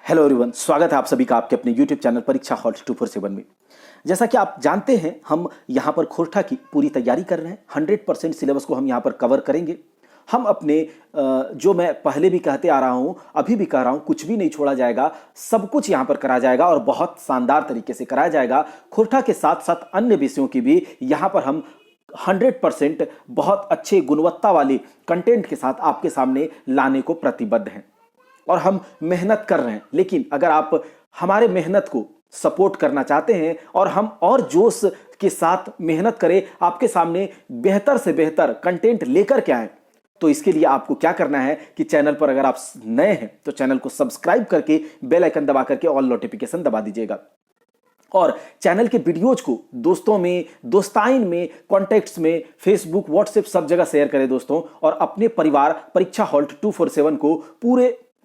Hello everyone, स्वागत है आप सभी का आपके अपने यूट्यूब चैनल परीक्षा हॉल 247 में। जैसा कि आप जानते हैं, हम यहाँ पर खोरठा की पूरी तैयारी कर रहे हैं। 100% सिलेबस को हम यहाँ पर कवर करेंगे। हम अपने जो मैं पहले भी कहते आ रहा हूँ, अभी भी कह रहा हूँ, कुछ भी नहीं छोड़ा जाएगा, सब कुछ यहाँ पर कराया जाएगा और बहुत शानदार तरीके से कराया जाएगा। खोरठा के साथ साथ अन्य विषयों की भी यहाँ पर हम 100% बहुत अच्छे गुणवत्ता वाली कंटेंट के साथ आपके सामने लाने को प्रतिबद्ध हैं और हम मेहनत कर रहे हैं। लेकिन अगर आप हमारे मेहनत को सपोर्ट करना चाहते हैं और हम और जोश के साथ मेहनत करें, आपके सामने बेहतर से बेहतर कंटेंट लेकर के आएं, तो इसके लिए आपको क्या करना है कि चैनल पर अगर आप नए हैं तो चैनल को सब्सक्राइब करके बेल आइकन दबा करके ऑल नोटिफिकेशन दबा दीजिएगा और चैनल के वीडियोज को दोस्तों में, दोस्ताइन में, कॉन्टेक्ट्स में, फेसबुक, व्हाट्सएप सब जगह शेयर करें दोस्तों। और अपने परिवार परीक्षा हॉल 247 को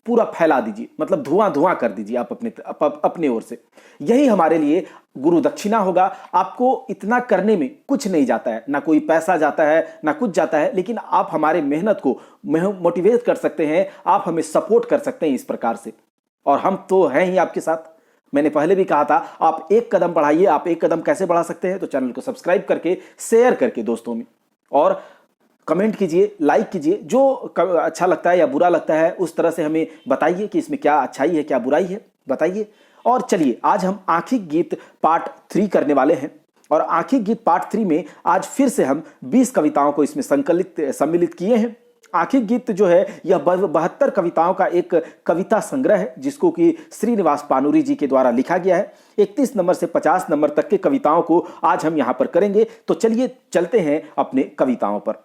पूरा फैला दीजिए, मतलब धुआं कर दीजिए आप अपने ओर से। यही हमारे लिए गुरु दक्षिणा होगा। आपको इतना करने में कुछ नहीं जाता है, ना कोई पैसा जाता है, ना कुछ जाता है, लेकिन आप हमारे मेहनत को मोटिवेट कर सकते हैं, आप हमें सपोर्ट कर सकते हैं इस प्रकार से। और हम तो हैं ही आपके साथ। मैंने पहले भी कहा था, आप एक कदम बढ़ाइए। आप एक कदम कैसे बढ़ा सकते हैं? तो चैनल को सब्सक्राइब करके, शेयर करके दोस्तों में, और कमेंट कीजिए, लाइक कीजिए। जो अच्छा लगता है या बुरा लगता है उस तरह से हमें बताइए कि इसमें क्या अच्छाई है, क्या बुराई है, बताइए। और चलिए, आज हम आंखिक गीत पार्ट 3 करने वाले हैं। और आंखिक गीत पार्ट 3 में आज फिर से हम 20 कविताओं को इसमें सम्मिलित किए हैं। आंखिक गीत जो है यह 72 कविताओं का एक कविता संग्रह है, जिसको कि श्रीनिवास पानुरी जी के द्वारा लिखा गया है। 31 नंबर से 50 नंबर तक के कविताओं को आज हम यहां पर करेंगे। तो चलिए चलते हैं अपने कविताओं पर।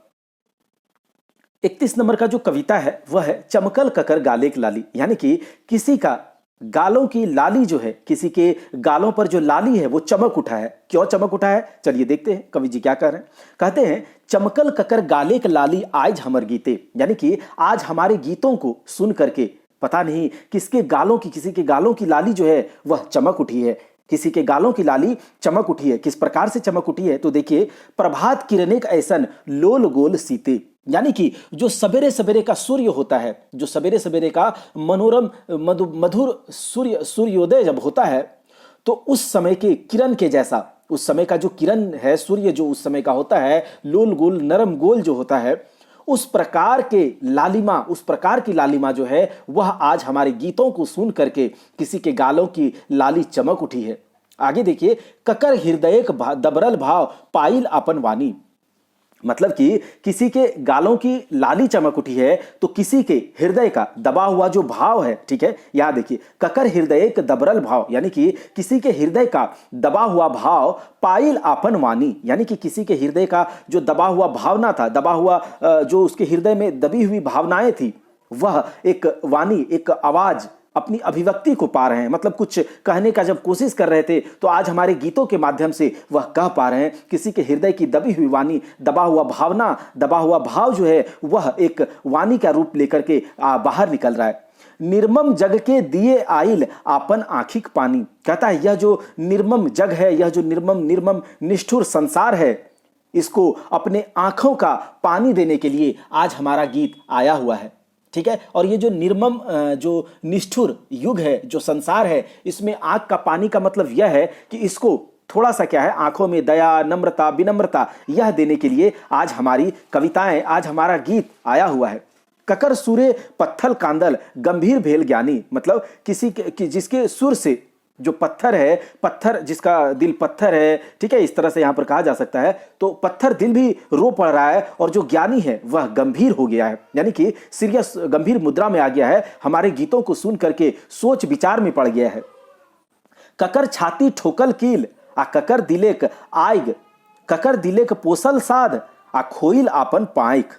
31 नंबर का जो कविता है वह है चमकल ककर गाले की लाली, यानी कि किसी का गालों की लाली जो है, किसी के गालों पर जो लाली है वो चमक उठा है। क्यों चमक उठा है? चलिए देखते हैं कवि जी क्या कह रहे हैं। कहते हैं, चमकल ककर गाले की लाली आज हमर गीते, यानी कि आज हमारे गीतों को सुन करके पता नहीं किसके गालों की, किसी के गालों की लाली जो है वह चमक उठी है। किसी के गालों की लाली चमक उठी है। किस प्रकार से चमक उठी है? तो देखिए, प्रभात किरणेक ऐसन लोल गोल सीते, यानी कि जो सवेरे सवेरे का सूर्य होता है, जो सवेरे सवेरे का मनोरम मधुर सूर्योदय जब होता है, तो उस समय के किरण के जैसा, उस समय का जो किरण है, सूर्य जो उस समय का होता है, लोल गोल नरम गोल जो होता है, उस प्रकार की लालिमा जो है वह आज हमारे गीतों को सुन करके किसी के गालों की लाली चमक उठी है। आगे देखिए, ककर हृदय दबरल भाव पाइल अपन वानी, मतलब कि किसी के गालों की लाली चमक उठी है तो किसी के हृदय का दबा हुआ जो भाव है, ठीक है, यहां देखिए, ककर हृदय दबरल भाव, यानी कि किसी के हृदय का दबा हुआ भाव पाइल आपन वानी, यानी कि किसी के हृदय का जो दबा हुआ भावना था, दबा हुआ जो उसके हृदय में दबी हुई भावनाएं थी, वह एक वाणी, एक आवाज, अपनी अभिव्यक्ति को पा रहे हैं। मतलब कुछ कहने का जब कोशिश कर रहे थे तो आज हमारे गीतों के माध्यम से वह कह पा रहे हैं। किसी के हृदय की दबी हुई वाणी, दबा हुआ भावना, दबा हुआ भाव जो है वह एक वाणी का रूप लेकर के बाहर निकल रहा है। निर्मम जग के दिए आइल आपन आंखिक पानी, कहता है यह जो निर्मम जग है, यह जो निर्मम निष्ठुर संसार है, इसको अपने आंखों का पानी देने के लिए आज हमारा गीत आया हुआ है, ठीक है। और ये जो निर्मम, जो निष्ठुर युग है, जो संसार है, इसमें आंख का पानी का मतलब यह है कि इसको थोड़ा सा क्या है, आंखों में दया, नम्रता, विनम्रता, यह देने के लिए आज हमारी कविताएं, आज हमारा गीत आया हुआ है। ककर सुरे पत्थल कांदल गंभीर भेल ज्ञानी, मतलब किसी के जिसके सुर से, जो पत्थर है, पत्थर जिसका दिल पत्थर है, ठीक है, इस तरह से यहां पर कहा जा सकता है। तो पत्थर दिल भी रो पड़ रहा है और जो ज्ञानी है वह गंभीर हो गया है, यानी कि सीरियस, गंभीर मुद्रा में आ गया है, हमारे गीतों को सुन करके सोच विचार में पड़ गया है। ककर छाती ठोकल कील आ ककर दिलेक आइग, ककर दिलेक पोसल साध आ खोइल आपन पाइक।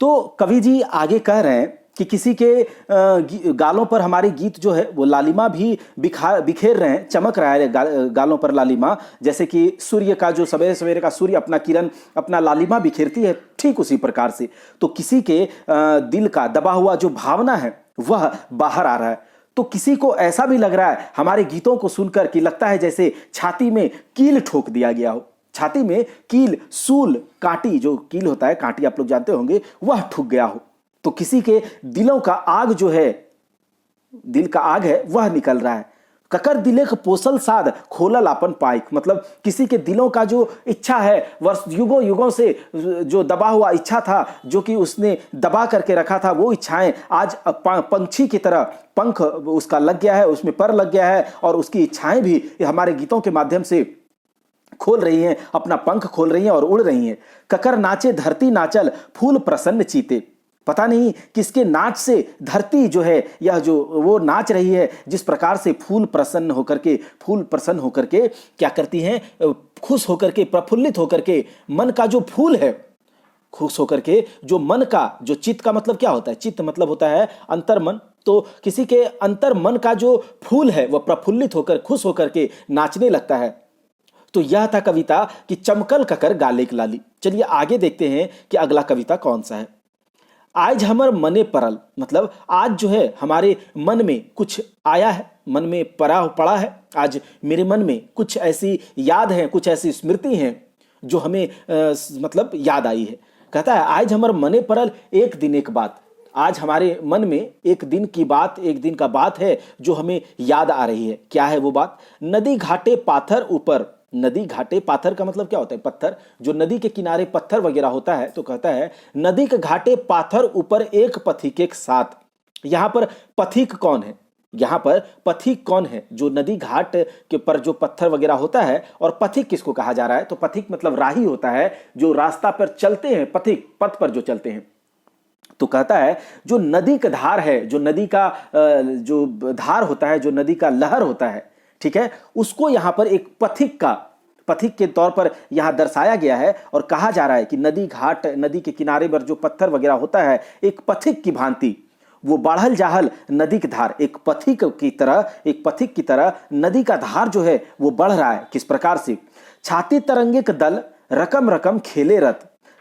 तो कवि जी आगे कह रहे हैं कि किसी के गालों पर हमारे गीत जो है वो लालिमा भी बिखेर रहे हैं, चमक रहा है गालों पर लालिमा, जैसे कि सूर्य का जो सवेरे सवेरे का सूर्य अपना किरण, अपना लालिमा बिखेरती है, ठीक उसी प्रकार से। तो किसी के दिल का दबा हुआ जो भावना है वह बाहर आ रहा है। तो किसी को ऐसा भी लग रहा है हमारे गीतों को सुनकर कि लगता है जैसे छाती में कील ठोक दिया गया हो, छाती में कील, सूल, कांटी, जो कील होता है, कांटी आप लोग जानते होंगे, वह ठुक गया हो। तो किसी के दिलों का आग जो है दिल का आग है वह निकल रहा है। ककर दिले का पोसल साध खोलल अपन पाइक, मतलब किसी के दिलों का जो इच्छा है, वर्ष युगों युगों से जो दबा हुआ इच्छा था, जो कि उसने दबा करके रखा था, वो इच्छाएं आज पंछी की तरह पंख उसका लग गया है, उसमें पर लग गया है, और उसकी इच्छाएं भी हमारे गीतों के माध्यम से खोल रही हैं, अपना पंख खोल रही हैं और उड़ रही हैं। ककर नाचे धरती नाचल फूल प्रसन्न चीते, पता नहीं किसके नाच से धरती जो है, यह जो वो नाच रही है, जिस प्रकार से फूल प्रसन्न होकर के क्या करती हैं, खुश होकर के, प्रफुल्लित होकर के, मन का जो फूल है, खुश होकर के जो मन का, जो चित्त का मतलब क्या होता है, चित्त मतलब होता है अंतर मन, तो किसी के अंतर मन का जो फूल है वह प्रफुल्लित होकर, खुश होकर के नाचने लगता है। तो यह था कविता कि चमकल ककर गालेक लाली। चलिए आगे देखते हैं कि अगला कविता कौन सा है। आज हमर मने परल, मतलब आज जो है हमारे मन में कुछ आया है, मन में पड़ा है, आज मेरे मन में कुछ ऐसी याद है, कुछ ऐसी स्मृति हैं जो हमें मतलब याद आई है। कहता है आज हमर मने परल एक दिन एक बात, आज हमारे मन में एक दिन की बात, एक दिन का बात है जो हमें याद आ रही है। क्या है वो बात? नदी घाटे पाथर ऊपर, नदी घाटे पाथर का मतलब क्या होता है? पत्थर, जो नदी के किनारे पत्थर वगैरह होता है, तो कहता है नदी के घाटे पाथर ऊपर एक पथिक एक साथ। यहां पर पथिक कौन है? यहां पर पथिक कौन है? जो नदी घाट के पर जो पत्थर वगैरह होता है। और पथिक किसको कहा जा रहा है? तो पथिक मतलब राही होता है, जो रास्ता पर चलते हैं, पथिक पथ पर जो चलते हैं। तो कहता है जो नदी का धार है, जो नदी का जो धार होता है, जो नदी का लहर होता है, ठीक है, उसको यहां पर एक पथिक के तौर पर यहां दर्शाया गया है। और कहा जा रहा है कि नदी घाट, नदी के किनारे पर जो पत्थर वगैरह होता है, एक पथिक की भांति वो बढ़ल जाहल नदी की धार, एक पथिक की तरह नदी का धार जो है वो बढ़ रहा है। किस प्रकार से? छाती तरंगे का दल रकम रकम खेले रत,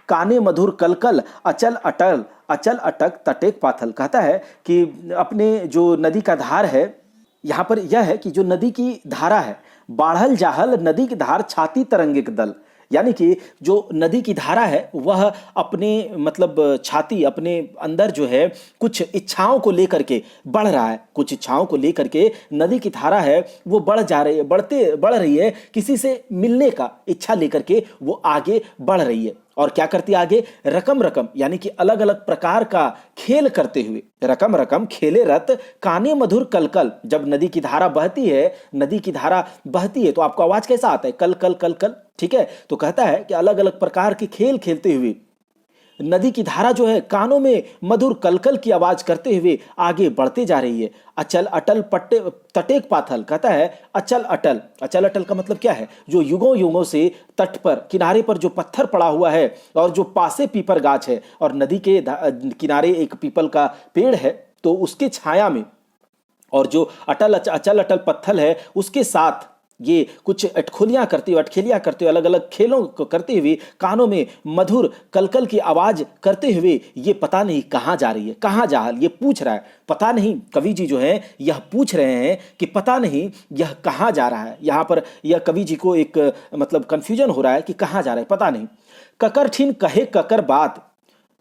काने मधुर कलकल अचल अटक तटेक पाथल। कहता है कि अपने जो नदी का धार है, यहां पर यह है कि जो नदी की धारा है, बाढ़ल जाहल नदी की धार छाती तरंगे के दल, यानी कि जो नदी की धारा है वह अपने मतलब छाती, अपने अंदर जो है कुछ इच्छाओं को लेकर के बढ़ रहा है, कुछ इच्छाओं को लेकर के नदी की धारा है वो बढ़ रही है, किसी से मिलने का इच्छा लेकर के वो आगे बढ़ रही है। और क्या करती है आगे? रकम रकम, यानी कि अलग अलग प्रकार का खेल करते हुए, रकम रकम खेले रत, काने मधुर कलकल। जब नदी की धारा बहती है तो आपको आवाज कैसा आता है? कल कल कल कल, ठीक है। तो कहता है कि अलग अलग प्रकार के खेल खेलते हुए नदी की धारा जो है कानों में मधुर कलकल की आवाज करते हुए आगे बढ़ते जा रही है। अचल अटल पट्टे तटेक पाथल, कहता है अचल अटल का मतलब क्या है? जो युगों युगों से तट पर, किनारे पर जो पत्थर पड़ा हुआ है, और जो पासे पीपर गाछ है, और नदी के किनारे एक पीपल का पेड़ है, तो उसके छाया में, और जो अचल अटल पत्थर है उसके साथ ये कुछ अटखेलियां करते हुए अलग अलग खेलों को करते हुए कानों में मधुर कलकल की आवाज करते हुए ये पता नहीं कहाँ जा रही है, कहाँ जा, ये पूछ रहा है। पता नहीं, कवि जी जो है यह पूछ रहे हैं कि पता नहीं यह कहाँ जा रहा है। यहाँ पर यह कवि जी को एक मतलब कंफ्यूजन हो रहा है कि कहाँ जा रहा है, पता नहीं। ककर ठीन कहे ककर बात,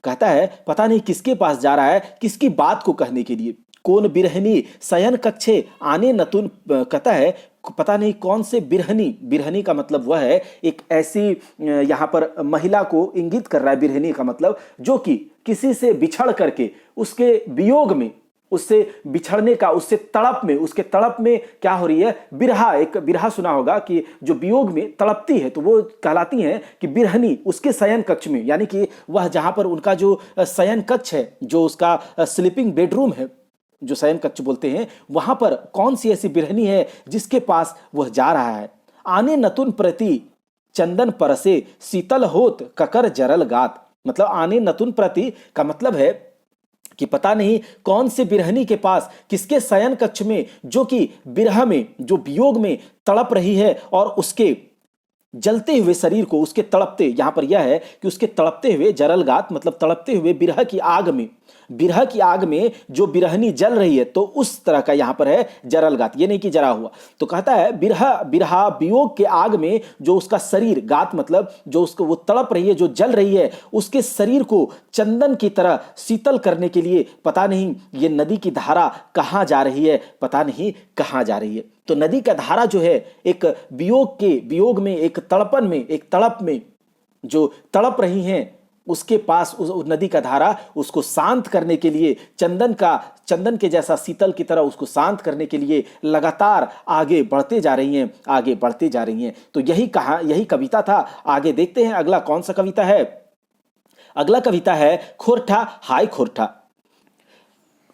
कहता है पता नहीं किसके पास जा रहा है, किसकी बात को कहने के लिए। कौन बिरहनी शयन कक्षे आने नतुन, कहता है पता नहीं कौन से बिरहनी का मतलब वह है एक ऐसी, यहाँ पर महिला को इंगित कर रहा है। बिरहनी का मतलब जो कि किसी से बिछड़ करके उसके वियोग में, उससे बिछड़ने का, उसके तड़प में क्या हो रही है? बिरहा, एक बिरहा सुना होगा कि जो वियोग में तड़पती है, तो वो कहलाती हैं कि बिरहनी। उसके शयन कक्ष में, यानी कि वह जहाँ पर उनका जो शयन कक्ष है, जो उसका स्लीपिंग बेडरूम है, जो शयन कक्ष बोलते हैं, वहां पर कौन सी ऐसी बिरहनी है जिसके पास वह जा रहा है? आने नतुन प्रति चंदन परसे शीतल होत ककर जरल गात, मतलब आने नतुन प्रति का मतलब है कि पता नहीं कौन से बिरहनी के पास, किसके शयन कक्ष में, जो कि बिरह में, जो वियोग में तड़प रही है, और उसके जलते हुए शरीर को, उसके तड़पते, यहां पर यह है कि उसके तड़पते हुए, जरल गात मतलब तड़पते हुए बिरह की आग में, बिरह की आग में जो बिरहनी जल रही है, तो उस तरह का यहां पर है जरल गात, ये नहीं कि जरा हुआ। तो कहता है बिरह बिरहा वियोग के आग में जो उसका शरीर, गात मतलब जो उसको वो तड़प रही है, जो जल रही है, उसके शरीर को चंदन की तरह शीतल करने के लिए पता नहीं ये नदी की धारा कहां जा रही है, पता नहीं कहां जा रही है। तो नदी का धारा जो है एक वियोग में, एक तड़पन में, एक तड़प में जो तड़प रही हैं, उसके पास उस नदी का धारा उसको शांत करने के लिए, चंदन के जैसा शीतल की तरह उसको शांत करने के लिए लगातार आगे बढ़ते जा रही हैं, आगे बढ़ते जा रही हैं। तो यही कविता था। आगे देखते हैं अगला कौन सा कविता है। अगला कविता है खोरठा हाय खोरठा।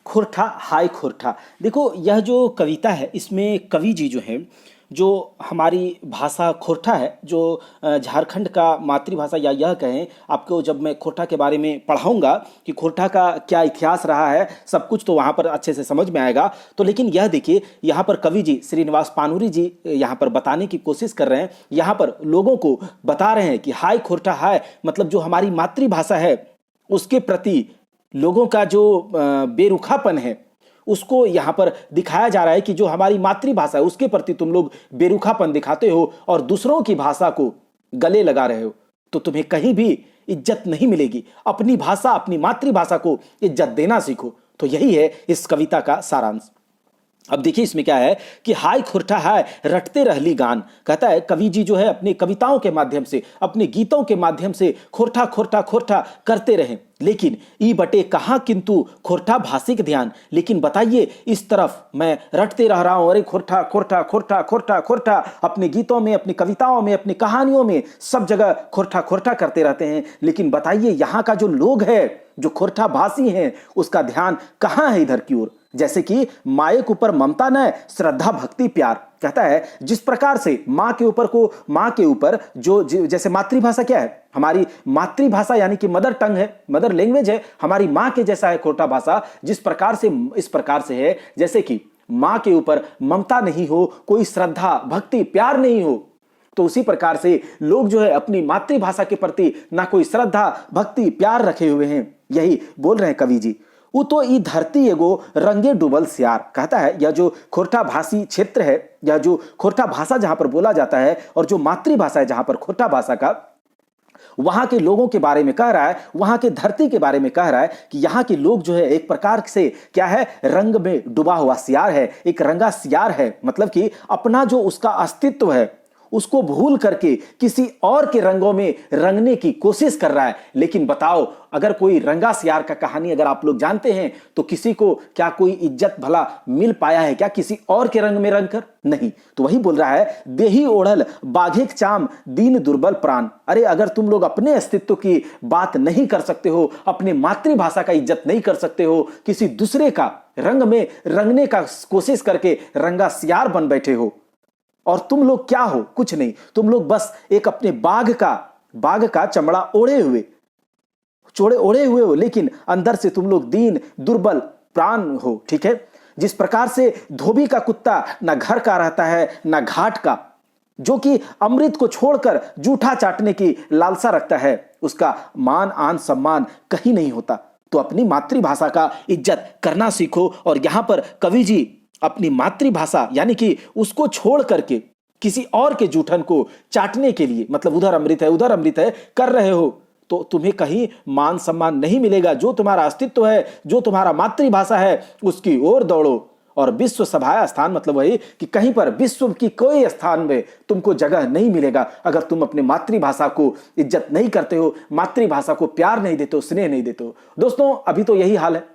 खोरठा हाय खोरठा। देखो यह जो कविता है, इसमें कवि जी जो हैं, जो हमारी भाषा खोरठा है, जो झारखंड का मातृभाषा, या यह कहें, आपको जब मैं खोरठा के बारे में पढ़ाऊंगा कि खोरठा का क्या इतिहास रहा है, सब कुछ तो वहाँ पर अच्छे से समझ में आएगा। तो लेकिन यह देखिए, यहाँ पर कवि जी श्रीनिवास पानूरी जी यहाँ पर बताने की कोशिश कर रहे हैं, यहाँ पर लोगों को बता रहे हैं कि हाय खोरठा हाय मतलब जो हमारी मातृभाषा है उसके प्रति लोगों का जो बेरुखापन है, उसको यहाँ पर दिखाया जा रहा है कि जो हमारी मातृभाषा है उसके प्रति तुम लोग बेरुखापन दिखाते हो और दूसरों की भाषा को गले लगा रहे हो, तो तुम्हें कहीं भी इज्जत नहीं मिलेगी। अपनी भाषा, अपनी मातृभाषा को इज्जत देना सीखो। तो यही है इस कविता का सारांश। अब देखिए इसमें क्या है कि हाय खुरठा हाय रटते रहली गान। कहता है कवि जी जो है अपनी कविताओं के माध्यम से, अपने गीतों के माध्यम से खोरठा खोरठा खोरठा करते रहें, लेकिन ई बटे कहाँ किंतु खोरठा भाषिक ध्यान। लेकिन बताइए इस तरफ मैं रटते रह रहा हूं, अरे खोरठा खोरठा खोरठा खोरठा खोरठा, अपने गीतों में, अपनी कविताओं में, अपनी कहानियों में सब जगह खोरठा खोरठा करते रहते हैं, लेकिन बताइए यहाँ का जो लोग है, जो खोरठा भाषी हैं, उसका ध्यान कहाँ है इधर की ओर। जैसे कि माए के ऊपर ममता न, श्रद्धा भक्ति प्यार। कहता है जिस प्रकार से माँ के ऊपर जो जैसे मातृभाषा क्या है, हमारी मातृभाषा यानी कि मदर टंग है, मदर लैंग्वेज है, हमारी माँ के जैसा है खोरठा भाषा। जिस प्रकार से, इस प्रकार से है जैसे कि माँ के ऊपर ममता नहीं हो, कोई श्रद्धा भक्ति प्यार नहीं हो, तो उसी प्रकार से लोग जो है अपनी मातृभाषा के प्रति ना कोई श्रद्धा भक्ति प्यार रखे हुए हैं। यही बोल रहे हैं कवि जी। वो तो ई धरती एगो रंगे डूबल सियार। कहता है यह जो खोरठा भाषी क्षेत्र है, यह जो खोरठा भाषा जहां पर बोला जाता है और जो मातृभाषा है जहां पर खोरठा भाषा का, वहां के लोगों के बारे में कह रहा है, वहां के धरती के बारे में कह रहा है कि यहाँ के लोग जो है एक प्रकार से क्या है, रंग में डूबा हुआ सियार है, एक रंगा सियार है। मतलब कि अपना जो उसका अस्तित्व है उसको भूल करके किसी और के रंगों में रंगने की कोशिश कर रहा है। लेकिन बताओ, अगर कोई रंगा सियार का कहानी अगर आप लोग जानते हैं तो किसी को क्या कोई इज्जत भला मिल पाया है क्या किसी और के रंग में रंग कर? नहीं। तो वही बोल रहा है देही ओढ़ल बाघिक चाम दीन दुर्बल प्राण। अरे अगर तुम लोग अपने अस्तित्व की बात नहीं कर सकते हो, अपने मातृभाषा का इज्जत नहीं कर सकते हो, किसी दूसरे का रंग में रंगने का कोशिश करके रंगा सियार बन बैठे हो, और तुम लोग क्या हो? कुछ नहीं। तुम लोग बस एक अपने बाघ का चमड़ा ओढ़े हुए हो, लेकिन अंदर से तुम लोग दीन दुर्बल प्राण हो। ठीक है। जिस प्रकार से धोबी का कुत्ता ना घर का रहता है ना घाट का, जो कि अमृत को छोड़कर जूठा चाटने की लालसा रखता है, उसका मान आन सम्मान कहीं नहीं होता। तो अपनी मातृभाषा का इज्जत करना सीखो। और यहां पर कवि जी अपनी मातृभाषा यानी कि उसको छोड़ करके किसी और के जूठन को चाटने के लिए, मतलब उधर अमृत है कर रहे हो, तो तुम्हें कहीं मान सम्मान नहीं मिलेगा। जो तुम्हारा अस्तित्व है, जो तुम्हारा मातृभाषा है, उसकी ओर दौड़ो। और विश्व सभाया स्थान मतलब वही कि कहीं पर विश्व की कोई स्थान में तुमको जगह नहीं मिलेगा अगर तुम अपने मातृभाषा को इज्जत नहीं करते हो, मातृभाषा को प्यार नहीं देते हो, स्नेह नहीं देते हो। दोस्तों अभी तो यही हाल है।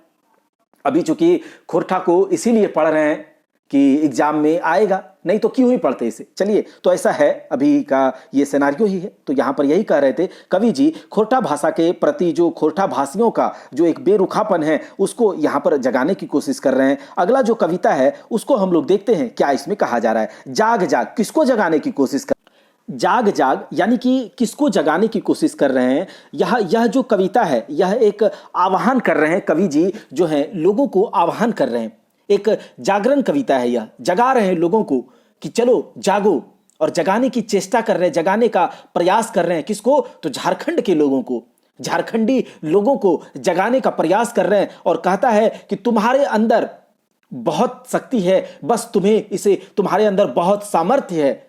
अभी चूंकि खोरठा को इसीलिए पढ़ रहे हैं कि एग्जाम में आएगा, नहीं तो क्यों ही पढ़ते इसे। चलिए, तो ऐसा है, अभी का ये सिनेरियो ही है। तो यहाँ पर यही कह रहे थे कवि जी, खोरठा भाषा के प्रति जो खोरठा भाषियों का जो एक बेरुखापन है उसको यहाँ पर जगाने की कोशिश कर रहे हैं। अगला जो कविता है उसको हम लोग देखते हैं क्या इसमें कहा जा रहा है। जाग जाग, किसको जगाने की कोशिश कर, जाग जाग यानी कि किसको जगाने की कोशिश कर रहे हैं। यह जो कविता है यह एक आह्वान कर रहे हैं, कवि जी जो है लोगों को आह्वान कर रहे हैं। एक जागरण कविता है, यह जगा रहे हैं लोगों को कि चलो जागो, और जगाने की चेष्टा कर रहे हैं, जगाने का प्रयास कर रहे हैं। किसको? तो झारखंड के लोगों को, झारखंडी लोगों को जगाने का प्रयास कर रहे हैं और कहता है कि तुम्हारे अंदर बहुत शक्ति है, बस तुम्हें इसे, तुम्हारे अंदर बहुत सामर्थ्य है।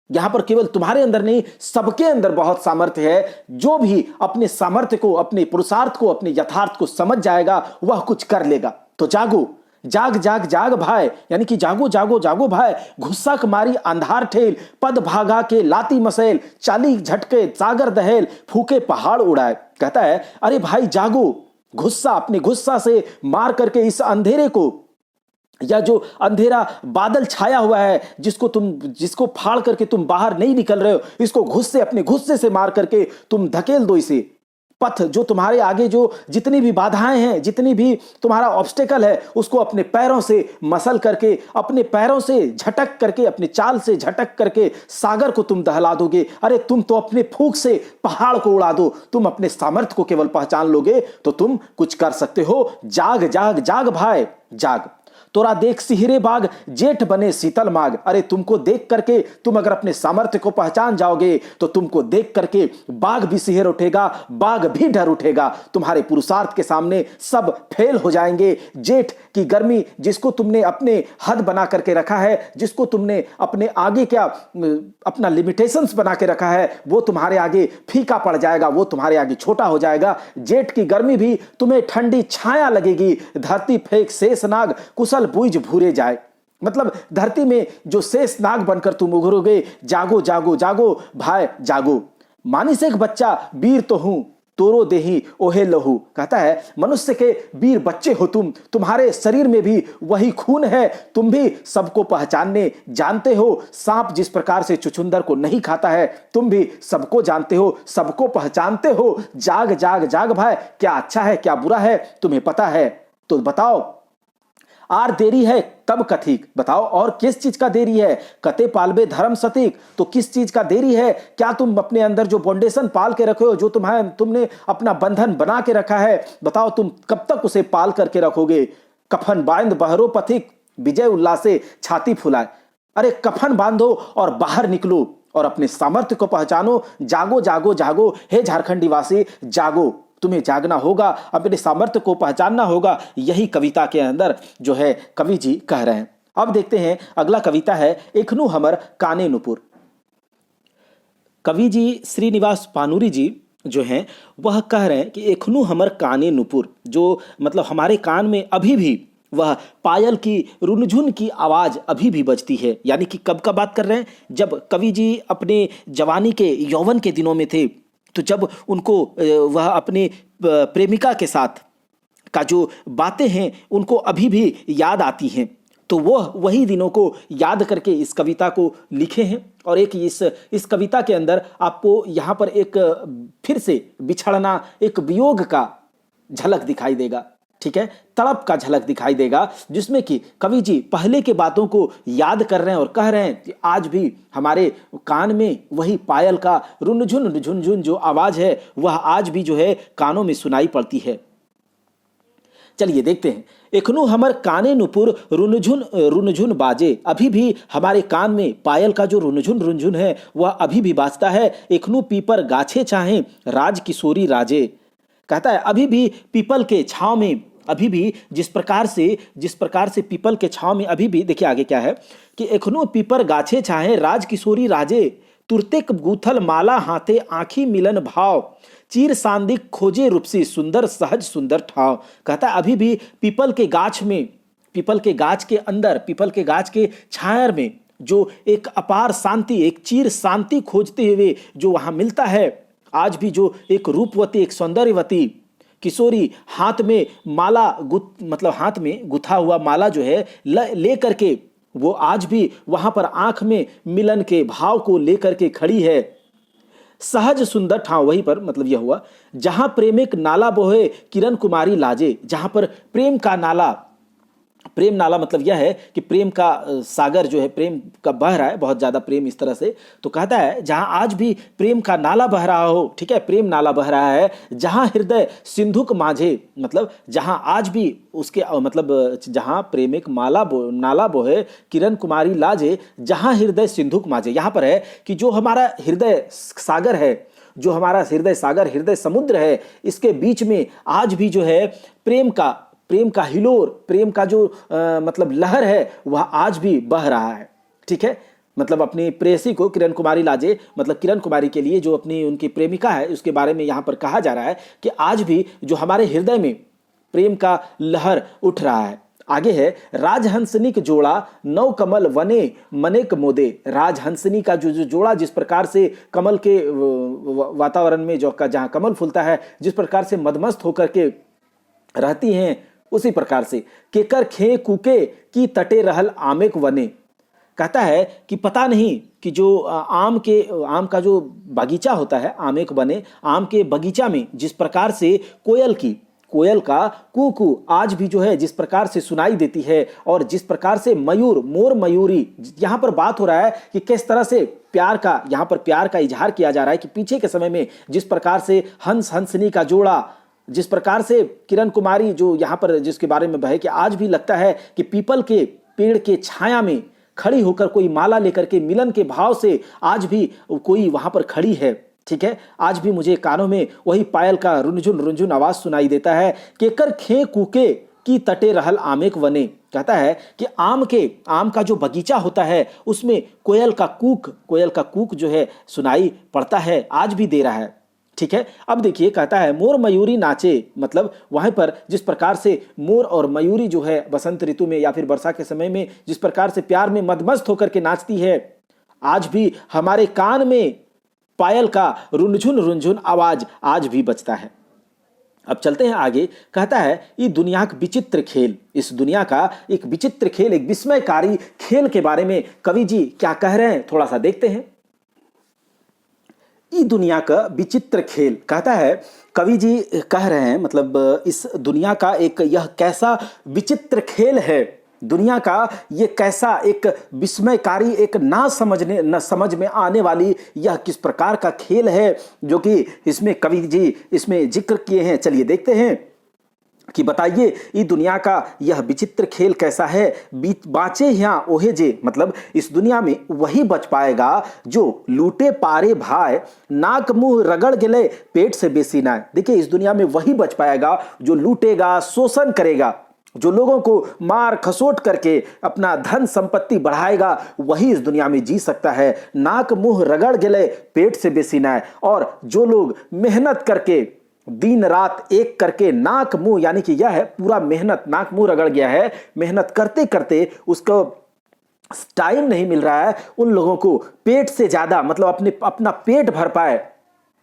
यहां पर केवल तुम्हारे अंदर नहीं, सबके अंदर बहुत सामर्थ्य है। जो भी अपने सामर्थ्य को, अपने पुरुषार्थ को, अपने यथार्थ को समझ जाएगा वह कुछ कर लेगा। तो जागो, जाग जाग जाग भाई, यानी कि जागो जागो जागो भाई। गुस्सा मारी अंधार ठेल, पद भागा के लाती मसेल, चाली झटके सागर दहेल, फूके पहाड़ उड़ाए। कहता है अरे भाई जागो, गुस्सा, अपने गुस्सा से मार करके इस अंधेरे को, या जो अंधेरा बादल छाया हुआ है जिसको फाड़ करके तुम बाहर नहीं निकल रहे हो, इसको अपने गुस्से से मार करके तुम धकेल दो इसे। पथ जो तुम्हारे आगे, जो जितनी भी बाधाएं हैं, जितनी भी तुम्हारा ऑब्स्टेकल है, उसको अपने पैरों से मसल करके, अपने पैरों से झटक करके, अपने चाल से झटक करके सागर को तुम दहला दोगे। अरे तुम तो अपने फूंक से पहाड़ को उड़ा दो। तुम अपने सामर्थ्य को केवल पहचान लोगे तो तुम कुछ कर सकते हो। जाग जाग जाग भाई जाग, तोरा देख सिहरे बाग, जेठ बने शीतल माग। अरे तुमको देख करके, तुम अगर अपने सामर्थ्य को पहचान जाओगे तो तुमको देख करके बाघ भी सिहर उठेगा, बाघ भी डर उठेगा। तुम्हारे पुरुषार्थ के सामने सब फेल हो जाएंगे। जेठ की गर्मी जिसको तुमने अपने हद बना करके रखा है, जिसको तुमने अपने आगे क्या अपना लिमिटेशंस बना के रखा है, वो तुम्हारे आगे फीका पड़ जाएगा, वो तुम्हारे आगे छोटा हो जाएगा। जेठ की गर्मी भी तुम्हें ठंडी छाया लगेगी। धरती फेंक शेष नाग, कुशल बूझ भूरे जाए। मतलब धरती में जो शेष नाग बनकर तुम उभरोगे। जागो जागो जागो भाई जागो। मानिस एक बच्चा वीर तो हूं, तोरो देही ओहे लहू। कहता है मनुष्य के वीर बच्चे हो तुम, तुम्हारे शरीर में भी वही खून है, तुम भी सबको पहचानने जानते हो। सांप जिस प्रकार से चुचुंदर को नहीं खाता है, तुम भी सबको जानते हो, सबको पहचानते हो। जाग जाग जाग भाई, क्या अच्छा है क्या बुरा है तुम्हें पता है तो बताओ। आर देरी है तब कथिक, बताओ और किस चीज का देरी है। कते पालबे धर्म सतीक, तो किस चीज का देरी है। क्या तुम अपने अंदर जो फाउंडेशन पाल के रखे हो, जो तुमने अपना बंधन बना के रखा है, बताओ तुम कब तक उसे पाल करके रखोगे। कफन बांध बहरो पथिक, विजय उल्लासे छाती फुलाए। अरे कफन बांधो और बाहर निकलो और अपने सामर्थ्य को पहचानो। जागो जागो जागो हे झारखंडी वासी जागो, तुम्हें जागना होगा, अपने सामर्थ्य को पहचानना होगा। यही कविता के अंदर जो है कवि जी कह रहे हैं। अब देखते हैं अगला कविता है एखनु हमर काने नुपुर। कवि जी श्रीनिवास पानुरी जी जो हैं वह कह रहे हैं कि एखनु हमर काने नुपुर, जो मतलब हमारे कान में अभी भी वह पायल की रुनझुन की आवाज अभी भी बजती है। यानी कि कब का बात कर रहे हैं, जब कवि जी अपने जवानी के यौवन के दिनों में थे, तो जब उनको वह अपने प्रेमिका के साथ का जो बातें हैं उनको अभी भी याद आती हैं, तो वह वही दिनों को याद करके इस कविता को लिखे हैं। और एक इस कविता के अंदर आपको यहाँ पर एक फिर से बिछड़ना, एक वियोग का झलक दिखाई देगा, ठीक है, तड़प का झलक दिखाई देगा, जिसमें कि कवि जी पहले के बातों को याद कर रहे हैं और कह रहे हैं कि आज भी हमारे कान में वही पायल का रुनझुन झुनझुन जो आवाज है वह आज भी जो है कानों में सुनाई पड़ती है। चलिए देखते हैं। एखनु हमर काने नुपुर रुनझुन रुनझुन बाजे, अभी भी हमारे कान में पायल का जो रुनझुन रुनझुन है वह अभी भी बाजता है। एखनु पीपर गाछे चाहे राज किशोरी राजे। कहता है अभी भी पीपल के छांव में, अभी भी जिस प्रकार से पीपल के छांव में अभी भी, देखिए आगे क्या है कि एखनो पीपर गाछे चाहे राज किशोरी राजे, तुरतेक गूथल माला हाथे आंखी मिलन भाव, चीर सांदिक खोजे रूपसी सुंदर सहज सुंदर ठाव। कहता है अभी भी पीपल के गाछ में, पीपल के गाछ के अंदर, पीपल के गाछ के छायर में जो एक अपार शांति, एक चीर शांति खोजते हुए जो वहां मिलता है, आज भी जो एक रूपवती, एक सौंदर्यवती किशोरी हाथ में माला मतलब हाथ में गुथा हुआ माला जो है ले करके वो आज भी वहां पर आंख में मिलन के भाव को लेकर के खड़ी है। सहज सुंदर ठाव, वहीं पर मतलब यह हुआ जहां प्रेमिक नाला बोहे किरण कुमारी लाजे, जहां पर प्रेम का नाला, प्रेम नाला मतलब यह है कि प्रेम का सागर जो है, प्रेम का बह रहा है, बहुत ज्यादा प्रेम इस तरह से, तो कहता है जहां आज भी प्रेम का नाला बह रहा हो, ठीक है, प्रेम नाला बह रहा है, जहां हृदय सिंधुक माझे, मतलब जहां आज भी उसके मतलब जहां प्रेमिक नाला बोहे किरण कुमारी लाजे, जहां हृदय सिंधुक माझे। यहां पर है कि जो हमारा हृदय सागर है, जो हमारा हृदय सागर, हृदय समुद्र है, इसके बीच में आज भी जो है प्रेम का हिलोर, प्रेम का जो मतलब लहर है वह आज भी बह रहा है। ठीक है, मतलब अपनी प्रेयसी को, किरण कुमारी लाजे, मतलब किरण कुमारी के लिए जो अपनी उनकी प्रेमिका है उसके बारे में यहाँ पर कहा जा रहा है कि आज भी जो हमारे हृदय में प्रेम का लहर उठ रहा है। आगे है, राजहंसनिक जोड़ा नौ कमल वने मनेक मोदे। राजहंसनी का जो जोड़ा जिस प्रकार से कमल के वातावरण में जो जहाँ कमल फूलता है जिस प्रकार से मदमस्त होकर के रहती हैं, उसी प्रकार से केकर खे कुके की तटे रहल आमेक वने। कहता है कि पता नहीं कि जो आम का जो बगीचा होता है, आमेक वने, आम के बगीचा में जिस प्रकार से कोयल का कू आज भी जो है जिस प्रकार से सुनाई देती है, और जिस प्रकार से मोर मयूरी, यहाँ पर बात हो रहा है कि किस तरह से यहाँ पर प्यार का इजहार किया जा रहा है कि पीछे के समय में जिस प्रकार से हंसनी का जोड़ा, जिस प्रकार से किरण कुमारी जो यहाँ पर जिसके बारे में बहे कि आज भी लगता है कि पीपल के पेड़ के छाया में खड़ी होकर कोई माला लेकर के मिलन के भाव से आज भी कोई वहां पर खड़ी है। ठीक है, आज भी मुझे कानों में वही पायल का रुनझुन आवाज सुनाई देता है, केकर खे कूके की तटे रहल आमेक वने। कहता है कि आम का जो बगीचा होता है उसमें कोयल का कूक जो है सुनाई पड़ता है, आज भी दे रहा है। ठीक है, अब देखिए, कहता है मोर मयूरी नाचे, मतलब वहां पर जिस प्रकार से मोर और मयूरी जो है बसंत ऋतु में या फिर वर्षा के समय में जिस प्रकार से प्यार में मदमस्त होकर के नाचती है, आज भी हमारे कान में पायल का रुनझुन आवाज आज भी बजता है। अब चलते हैं आगे। कहता है ये दुनिया का विचित्र खेल, इस दुनिया का एक विचित्र खेल, एक विस्मयकारी खेल के बारे में कवि जी क्या कह रहे हैं, थोड़ा सा देखते हैं। ये दुनिया का विचित्र खेल, कहता है कवि जी कह रहे हैं, मतलब इस दुनिया का एक यह कैसा विचित्र खेल है, दुनिया का ये कैसा एक विस्मयकारी, एक ना समझ में आने वाली यह किस प्रकार का खेल है जो कि इसमें कवि जी इसमें जिक्र किए हैं। चलिए देखते हैं कि बताइए ये दुनिया का यह विचित्र खेल कैसा है। बाँचे यहाँ ओहे जे, मतलब इस दुनिया में वही बच पाएगा जो लूटे पारे भाई नाक मुंह रगड़ गले पेट से बेसी ना। देखिए, इस दुनिया में वही बच पाएगा जो लूटेगा, शोषण करेगा, जो लोगों को मार खसोट करके अपना धन संपत्ति बढ़ाएगा, वही इस दुनिया में जी सकता है। नाक मुंह रगड़ गले पेट से बेसी ना। और जो लोग मेहनत करके दिन रात एक करके नाक मुंह, यानी कि यह है पूरा मेहनत, नाक मुंह रगड़ गया है, मेहनत करते करते उसको टाइम नहीं मिल रहा है, उन लोगों को पेट से ज्यादा, मतलब अपना पेट भर पाए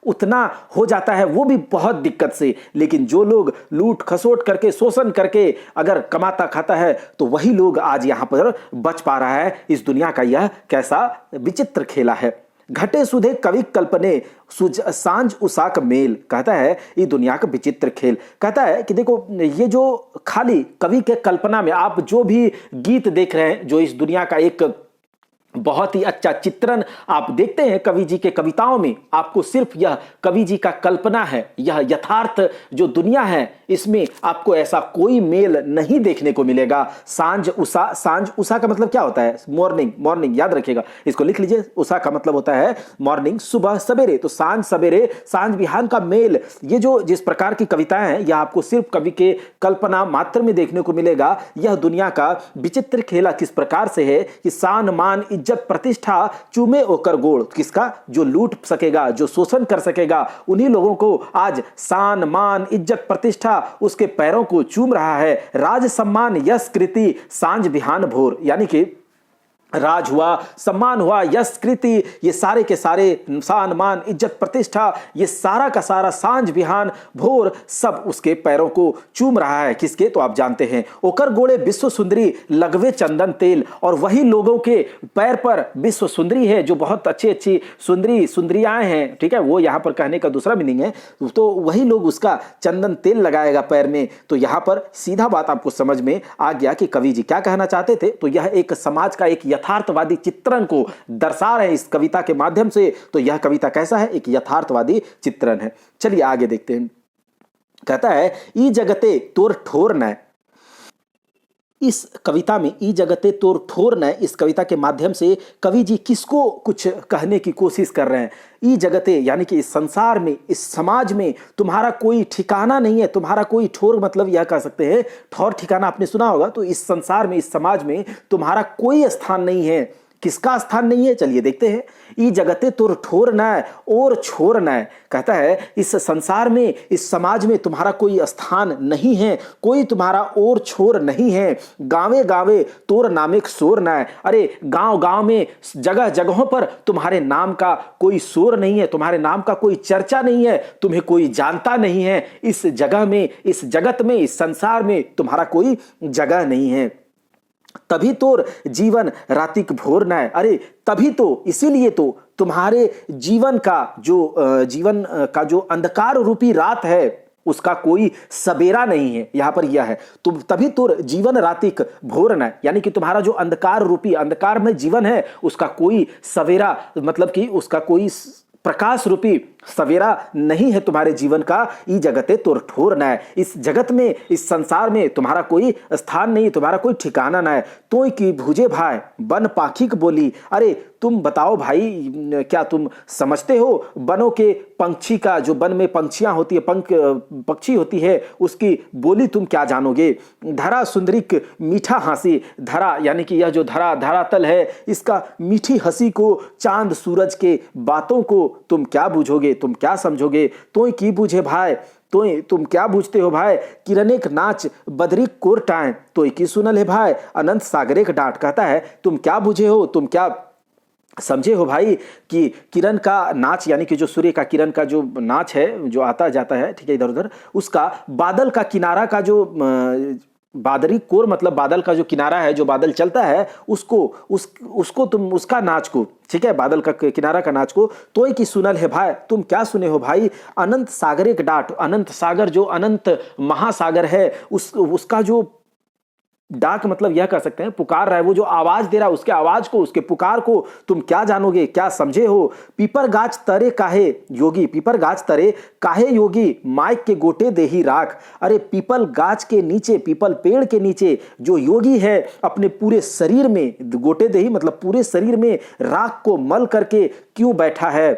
उतना हो जाता है, वो भी बहुत दिक्कत से। लेकिन जो लोग लूट खसोट करके, शोषण करके अगर कमाता खाता है, तो वही लोग आज यहां पर बच पा रहा है। इस दुनिया का यह कैसा विचित्र खेला है। घटे सुधे कवि कल्पने सांझ उसाक मेल। कहता है ये दुनिया का विचित्र खेल। कहता है कि देखो, ये जो खाली कवि के कल्पना में आप जो भी गीत देख रहे हैं, जो इस दुनिया का एक बहुत ही अच्छा चित्रण आप देखते हैं कवि जी के कविताओं में, आपको सिर्फ यह कवि जी का कल्पना है, यह यथार्थ जो दुनिया है इसमें आपको ऐसा कोई मेल नहीं देखने को मिलेगा। सांझ उषा का मतलब क्या होता है? मॉर्निंग याद रखिएगा, इसको लिख लीजिए। उषा का मतलब होता है मॉर्निंग, सुबह सवेरे। तो सांझ सवेरे, सांझ बिहान का मेल, ये जो जिस प्रकार की कविताएं हैं यह आपको सिर्फ कवि के कल्पना मात्र में देखने को मिलेगा। यह दुनिया का विचित्र खेला किस प्रकार से है कि सान मान इज्जत प्रतिष्ठा चूमे ओकर गोड़। किसका? जो लूट सकेगा, जो शोषण कर सकेगा, उन्हीं लोगों को आज सान मान इज्जत प्रतिष्ठा उसके पैरों को चूम रहा है। राज सम्मान यश कृति सांझ बिहान भोर, यानी कि राज हुआ, सम्मान हुआ, यश कृति, ये सारे के सारे सान मान इज्जत प्रतिष्ठा, ये सारा का सारा सांझ बिहान भोर सब उसके पैरों को चूम रहा है। किसके? तो आप जानते हैं, ओकर गोड़े विश्व सुंदरी लगवे चंदन तेल। और वही लोगों के पैर पर विश्व सुंदरी है, जो बहुत अच्छी सुंदरियाएं हैं, ठीक है, वो यहाँ पर कहने का दूसरा मीनिंग है। तो वही लोग उसका चंदन तेल लगाएगा पैर में। तो यहाँ पर सीधा बात आपको समझ में आ गया कि कवि जी क्या कहना चाहते थे। तो यह एक समाज का एक यथार्थवादी चित्रण को दर्शा रहे इस कविता के माध्यम से। तो यह कविता कैसा है? एक यथार्थवादी चित्रण है। चलिए आगे देखते हैं। कहता है ई जगते तोर ठोर न, इस कविता में ई जगते तोर ठोर न, इस कविता के माध्यम से कवि जी किसको कुछ कहने की कोशिश कर रहे हैं। ई जगते यानी कि इस संसार में, इस समाज में तुम्हारा कोई ठिकाना नहीं है, तुम्हारा कोई ठोर मतलब यह कह सकते हैं, ठौर ठिकाना आपने सुना होगा। तो इस संसार में, इस समाज में तुम्हारा कोई स्थान नहीं है। किसका स्थान नहीं है, चलिए देखते हैं। ई जगते तुर ठोर न और छोर न, कहता है इस संसार में, इस समाज में तुम्हारा कोई स्थान नहीं है, कोई तुम्हारा और छोर नहीं है। गावे गावे तोर नामेक शोर न, अरे गांव गांव में, जगह जगहों पर तुम्हारे नाम का कोई शोर नहीं है, तुम्हारे नाम का कोई चर्चा नहीं है, तुम्हें कोई जानता नहीं है। इस जगह में, इस जगत में, इस संसार में तुम्हारा कोई जगह नहीं है। तभी तोर जीवन रातिक भोर न, अरे तभी तो, इसीलिए तो तुम्हारे जीवन का जो अंधकार रूपी रात है उसका कोई सवेरा नहीं है। यहां पर यह है, तुम तभी तोर जीवन रातिक भोर न, यानी कि तुम्हारा जो अंधकार रूपी, अंधकार में जीवन है उसका कोई सवेरा मतलब कि उसका कोई प्रकाश रूपी सवेरा नहीं है तुम्हारे जीवन का। ई जगते तोर ठोर न, इस जगत में, इस संसार में तुम्हारा कोई स्थान नहीं, तुम्हारा कोई ठिकाना न है। तोय की भुजे भाई बन पाखिक बोली, अरे तुम बताओ भाई, क्या तुम समझते हो बनों के पंछी का, जो वन में पंछियां होती है, पक्षी होती है, उसकी बोली तुम क्या जानोगे। धरा सुंदरिक मीठा हंसी, धरा यानी कि यह जो धरातल है, इसका मीठी हंसी को, चांद सूरज के बातों को तुम क्या बूझोगे, तुम क्या समझोगे। तोय की बूझे भाई, तो तुम क्या बूझते हो भाई। किरणेक नाच बदरिक कोरटाएं, तो की सुनल है भाई अनंत सागरेक डांट, कहता है तुम क्या बूझे हो, तुम क्या समझे हो भाई कि किरण का नाच, यानी कि जो सूर्य का किरण का जो नाच है, जो आता जाता है, ठीक है, इधर उधर, उसका बादल का किनारा का जो बादरी कोर मतलब बादल का जो किनारा है, जो बादल चलता है, उसको तुम, उसका नाच को, ठीक है, बादल का किनारा का नाच को, तोय की सुनल है भाई, तुम क्या सुने हो भाई। अनंत सागर एक डांट, अनंत सागर जो अनंत महासागर है, उसका जो डाक मतलब यह कर सकते हैं पुकार रहा है, वो जो आवाज दे रहा है, उसके आवाज को, उसके पुकार को तुम क्या जानोगे, क्या समझे हो। पीपर गाछ तरे काहे योगी, पीपर गाछ तरे काहे योगी, माइक के गोटे देही राख, अरे पीपल गाछ के नीचे, पीपल पेड़ के नीचे जो योगी है, अपने पूरे शरीर में, गोटे देही मतलब पूरे शरीर में राख को मल करके क्यों बैठा है,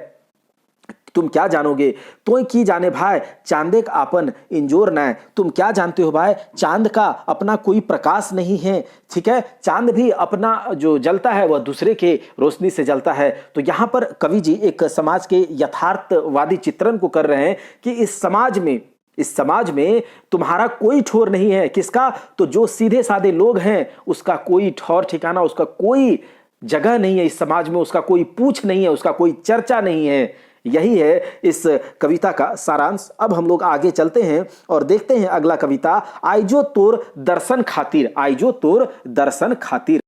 तुम क्या जानोगे। तोय की जाने भाई चांदेक आपन इंजोर न, तुम क्या जानते हो भाई, चांद का अपना कोई प्रकाश नहीं है, ठीक है, चांद भी अपना जो जलता है वह दूसरे के रोशनी से जलता है। तो यहां पर कवि जी एक समाज के यथार्थवादी चित्रण को कर रहे हैं कि इस समाज में तुम्हारा कोई ठोर नहीं है। किसका, तो जो सीधे साधे लोग हैं उसका कोई ठौर ठिकाना, उसका कोई जगह नहीं है इस समाज में, उसका कोई पूछ नहीं है, उसका कोई चर्चा नहीं है। यही है इस कविता का सारांश। अब हम लोग आगे चलते हैं और देखते हैं अगला कविता, आइजो तोर दर्शन खातिर, आइजो तोर दर्शन खातिर।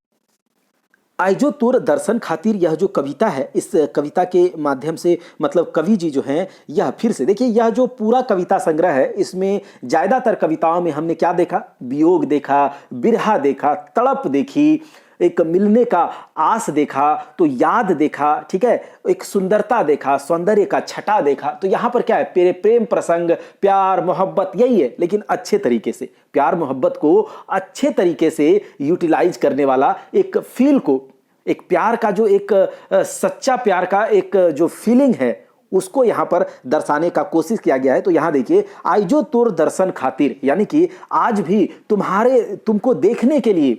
आइजो तोर दर्शन खातिर, यह जो कविता है, इस कविता के माध्यम से मतलब कवि जी जो हैं, यह फिर से देखिए, यह जो पूरा कविता संग्रह है, इसमें ज्यादातर कविताओं में हमने क्या देखा, वियोग देखा, बिरहा देखा, तड़प देखी, एक मिलने का आस देखा, तो याद देखा, ठीक है, एक सुंदरता देखा, सौंदर्य का छटा देखा। तो यहां पर क्या है, प्रेम प्रसंग, प्यार मोहब्बत, यही है, लेकिन अच्छे तरीके से, प्यार मोहब्बत को अच्छे तरीके से यूटिलाइज करने वाला, एक फील को, एक प्यार का जो एक सच्चा प्यार का एक जो फीलिंग है, उसको यहां पर दर्शाने का कोशिश किया गया है। तो यहां देखिए, आइजो तोर दर्शन खातिर, यानी कि आज भी तुमको देखने के लिए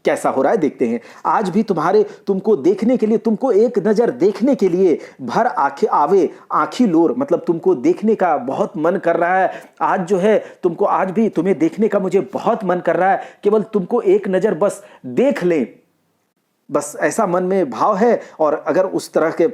कैसा हो रहा है देखते हैं। आज भी तुमको देखने के लिए, तुमको एक नजर देखने के लिए भर आंखें आवे आंखी लोर, मतलब तुमको देखने का बहुत मन कर रहा है। आज जो है तुमको, आज भी तुम्हें देखने का मुझे बहुत मन कर रहा है, केवल तुमको एक नजर बस देख लें, बस ऐसा मन में भाव है। और अगर उस तरह के,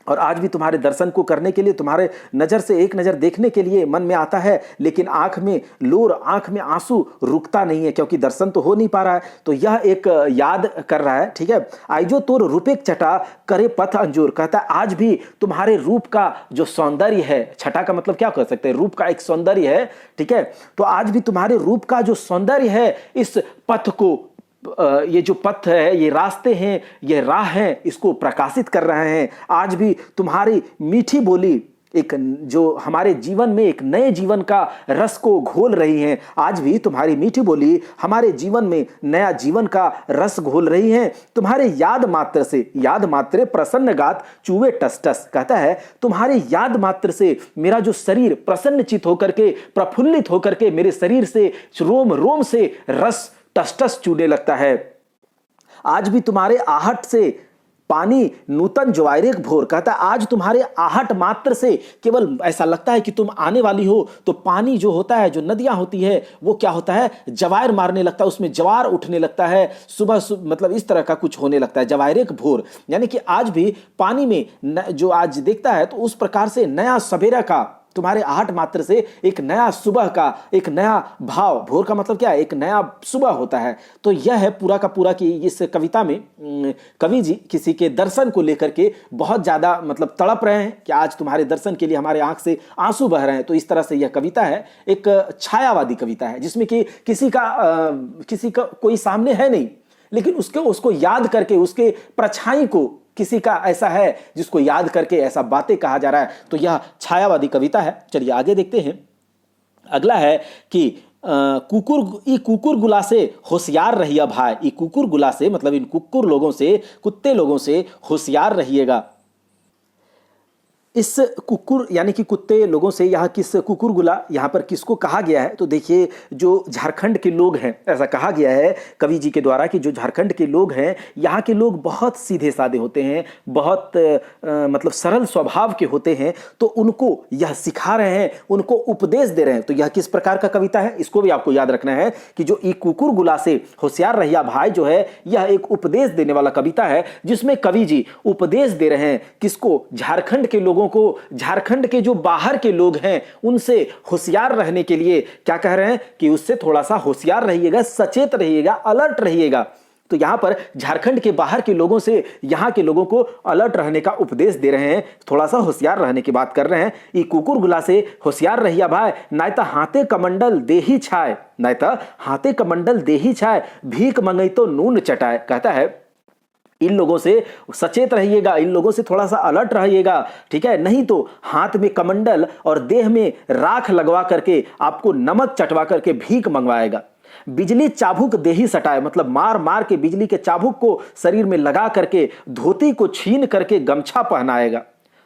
और आज भी तुम्हारे दर्शन को करने के लिए, तुम्हारे नजर से एक नजर देखने के लिए मन में आता है, लेकिन आंख में लोर, आंख में आंसू रुकता नहीं है, क्योंकि दर्शन तो हो नहीं पा रहा है। तो यह एक याद कर रहा है, ठीक है। आइजो तोर रूपेक छटा करे पथ अंजूर, कहता है आज भी तुम्हारे रूप का जो सौंदर्य है, छटा का मतलब क्या कर सकते हैं, रूप का एक सौंदर्य है, ठीक है। तो आज भी तुम्हारे रूप का जो सौंदर्य है, इस पथ को, ये जो पथ है, ये रास्ते हैं, ये राह हैं, इसको प्रकाशित कर रहे हैं। आज भी तुम्हारी मीठी बोली, एक जो हमारे जीवन में एक नए जीवन का रस को घोल रही हैं। आज भी तुम्हारी मीठी बोली हमारे जीवन में नया जीवन का रस घोल रही है। तुम्हारे याद मात्र से, याद मात्र प्रसन्न गात चूहे टस टस, कहता है तुम्हारे याद मात्र से मेरा जो शरीर प्रसन्नचित होकर के, प्रफुल्लित होकर के मेरे शरीर से, रोम रोम से रस टस टस चूने लगता है। आज भी तुम्हारे आहट से पानी नूतन ज्वाइरे भोर, कहता है आज तुम्हारे आहट मात्र से केवल ऐसा लगता है कि तुम आने वाली हो, तो पानी जो होता है, जो नदियां होती है, वो क्या होता है, जवायर मारने लगता है, उसमें जवार उठने लगता है, सुबह मतलब इस तरह का कुछ होने लगता है, ज्वाइरे भोर। यानी कि आज भी पानी में जो आज देखता है तो उस प्रकार से नया सवेरा का, तुम्हारे आहट मात्र से एक नया सुबह का, एक नया भाव, भोर का मतलब क्या है, एक नया सुबह होता है। तो यह है पूरा का पूरा कि इस कविता में कवि जी किसी के दर्शन को लेकर के बहुत ज्यादा मतलब तड़प रहे हैं कि आज तुम्हारे दर्शन के लिए हमारे आंख से आंसू बह रहे हैं। तो इस तरह से यह कविता है, एक छायावादी कविता है जिसमें कि किसी का कोई सामने है नहीं, लेकिन उसको याद करके, उसके परछाई को किसी का ऐसा है जिसको याद करके ऐसा बातें कहा जा रहा है। तो यह छायावादी कविता है। चलिए आगे देखते हैं। अगला है कि कुकुर गुला से होशियार रहिए भाई। ई कुकुर गुला से मतलब इन कुकुर लोगों से, कुत्ते लोगों से होशियार रहिएगा। इस कुकुर यानी कि कुत्ते लोगों से यहाँ किस कुकुर गुला यहाँ पर किसको कहा गया है, तो देखिए जो झारखंड के लोग हैं, ऐसा कहा गया है कवि जी के द्वारा कि जो झारखंड के लोग हैं, यहाँ के लोग बहुत सीधे साधे होते हैं, बहुत मतलब सरल स्वभाव के होते हैं। तो उनको यह सिखा रहे हैं, उनको उपदेश दे रहे हैं। तो यह किस प्रकार का कविता है, इसको भी आपको याद रखना है कि जो ई कुकुर गुला से होशियार रहिया भाई जो है, यह एक उपदेश देने वाला कविता है, जिसमें कवि जी उपदेश दे रहे हैं किसको, झारखंड के लोगों को, झारखंड के जो बाहर के लोग हैं उनसे होशियार रहने के लिए क्या कह रहे हैं कि उससे थोड़ा सा होशियार रहिएगा, सचेत रहिएगा, अलर्ट रहिएगा। तो यहां पर झारखंड के बाहर के लोगों से यहां के लोगों को अलर्ट रहने का उपदेश दे रहे हैं, थोड़ा सा होशियार रहने की बात कर रहे हैं। ई कुकुर गुला से होशियार रहिया भाई, नायता हाथे कमंडल देही छाए, नायता हाथे कमंडल देही छाए, भीख मंगई तो नून चटाए। कहता है इन लोगों से सचेत रहिएगा, इन लोगों से थोड़ा सा अलर्ट रहिएगा, ठीक है, नहीं तो हाथ में कमंडल और देह में राख लगवा करके आपको नमक चटवा करके भीख मंगवाएगा। बिजली चाबुक देही सटाए, मतलब मार मार के बिजली के चाबुक को शरीर में लगा करके धोती को छीन करके गमछा पहनाएगा,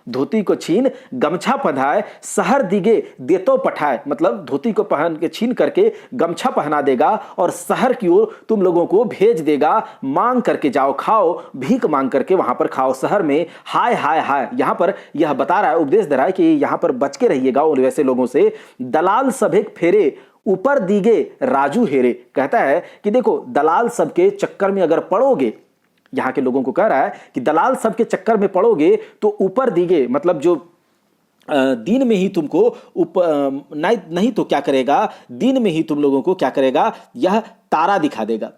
धोती को छीन गमछा पहनाए, शहर दिगे देतो पठाए, मतलब धोती को पहन के छीन करके गमछा पहना देगा और शहर की ओर तुम लोगों को भेज देगा, मांग करके जाओ खाओ, भीख मांग करके वहां पर खाओ शहर में, हाय हाय हाय। यहां पर यह बता रहा है, उपदेश दे रहा है कि यहां पर बच के रहिएगा और वैसे लोगों से। दलाल सभेक फेरे ऊपर दीगे राजू हेरे, कहता है कि देखो दलाल सबके चक्कर में अगर पड़ोगे, यहां के लोगों को कह रहा है कि दलाल सब के चक्कर में पड़ोगे तो ऊपर दीगे, मतलब जो दिन में ही तुमको नहीं तो क्या करेगा, दिन में ही तुम लोगों को क्या करेगा, यह तारा दिखा देगा।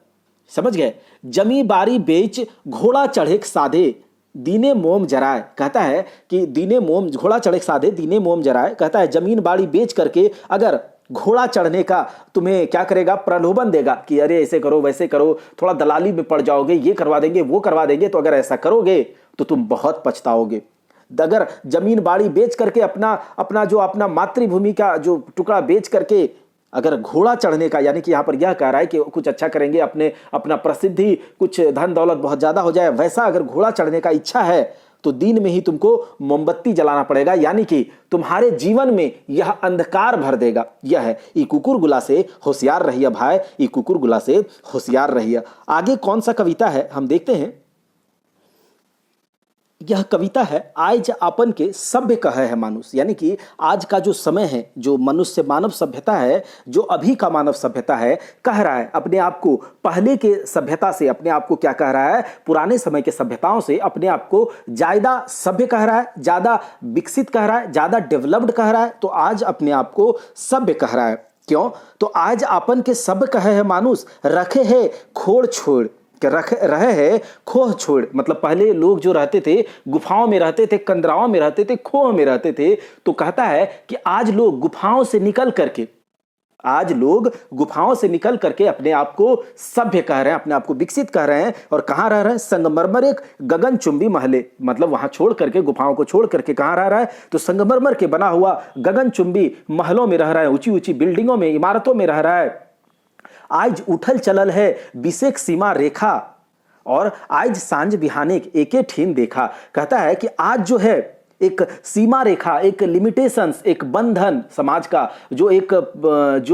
समझ गए। जमी बारी बेच घोड़ा चढ़े साधे दीने मोम जराए, कहता है कि दीने मोम, घोड़ा चढ़े साधे दीने मोम जराए, कहता है जमीन बाड़ी बेच करके अगर घोड़ा चढ़ने का तुम्हें क्या करेगा, प्रलोभन देगा कि अरे ऐसे करो वैसे करो, थोड़ा दलाली में पड़ जाओगे, ये करवा देंगे वो करवा देंगे, तो अगर ऐसा करोगे तो तुम बहुत पछताओगे। अगर जमीन बाड़ी बेच करके अपना मातृभूमि का जो टुकड़ा बेच करके अगर घोड़ा चढ़ने का, यानी कि यहां पर यह कह रहा है कि कुछ अच्छा करेंगे, अपना प्रसिद्धि, कुछ धन दौलत बहुत ज्यादा हो जाए, वैसा अगर घोड़ा चढ़ने का इच्छा है तो दिन में ही तुमको मोमबत्ती जलाना पड़ेगा, यानी कि तुम्हारे जीवन में यह अंधकार भर देगा। यह है ई कुकुर गुला से होशियार रहिए भाई, ई कुकुर गुला से होशियार रहिए। आगे कौन सा कविता है हम देखते हैं। यह कविता है आज आपन के सभ्य कहे है मानुष, यानी कि आज का जो समय है, जो मनुष्य मानव सभ्यता है, जो अभी का मानव सभ्यता है, कह रहा है अपने आप को पहले के सभ्यता से, अपने आप को क्या कह रहा है, पुराने समय के सभ्यताओं से अपने आप को ज्यादा सभ्य कह रहा है, ज्यादा विकसित कह रहा है, ज्यादा डेवलप्ड कह रहा है। तो आज अपने आप को सभ्य कह रहा है। क्यों? तो आज आपन के सब कहे है मानुष रखे है खोड़ छोड़, रहे हैं खोह छोड़, मतलब पहले लोग जो रहते थे गुफाओं में रहते थे, कंदराओं में रहते थे, खोह में रहते थे। तो कहता है कि आज लोग गुफाओं से निकल करके आज लोग गुफाओं से निकल करके अपने आप को सभ्य कह रहे हैं, अपने आप को विकसित कह रहे हैं, और कहां रह रहे हैं? संगमरमर एक गगनचुंबी महले, मतलब वहां छोड़ करके, गुफाओं को छोड़ करके कहां रह रहा है? तो संगमरमर के बना हुआ गगनचुंबी महलों में रह रहा है, ऊंची ऊंची बिल्डिंगों में, इमारतों में रह रहा है। आज उठल चलल है विशेष सीमा रेखा, और आज सांझ बिहाने एके ठीन देखा। कहता है कि आज जो है एक सीमा रेखा, एक लिमिटेशंस, एक बंधन समाज का, जो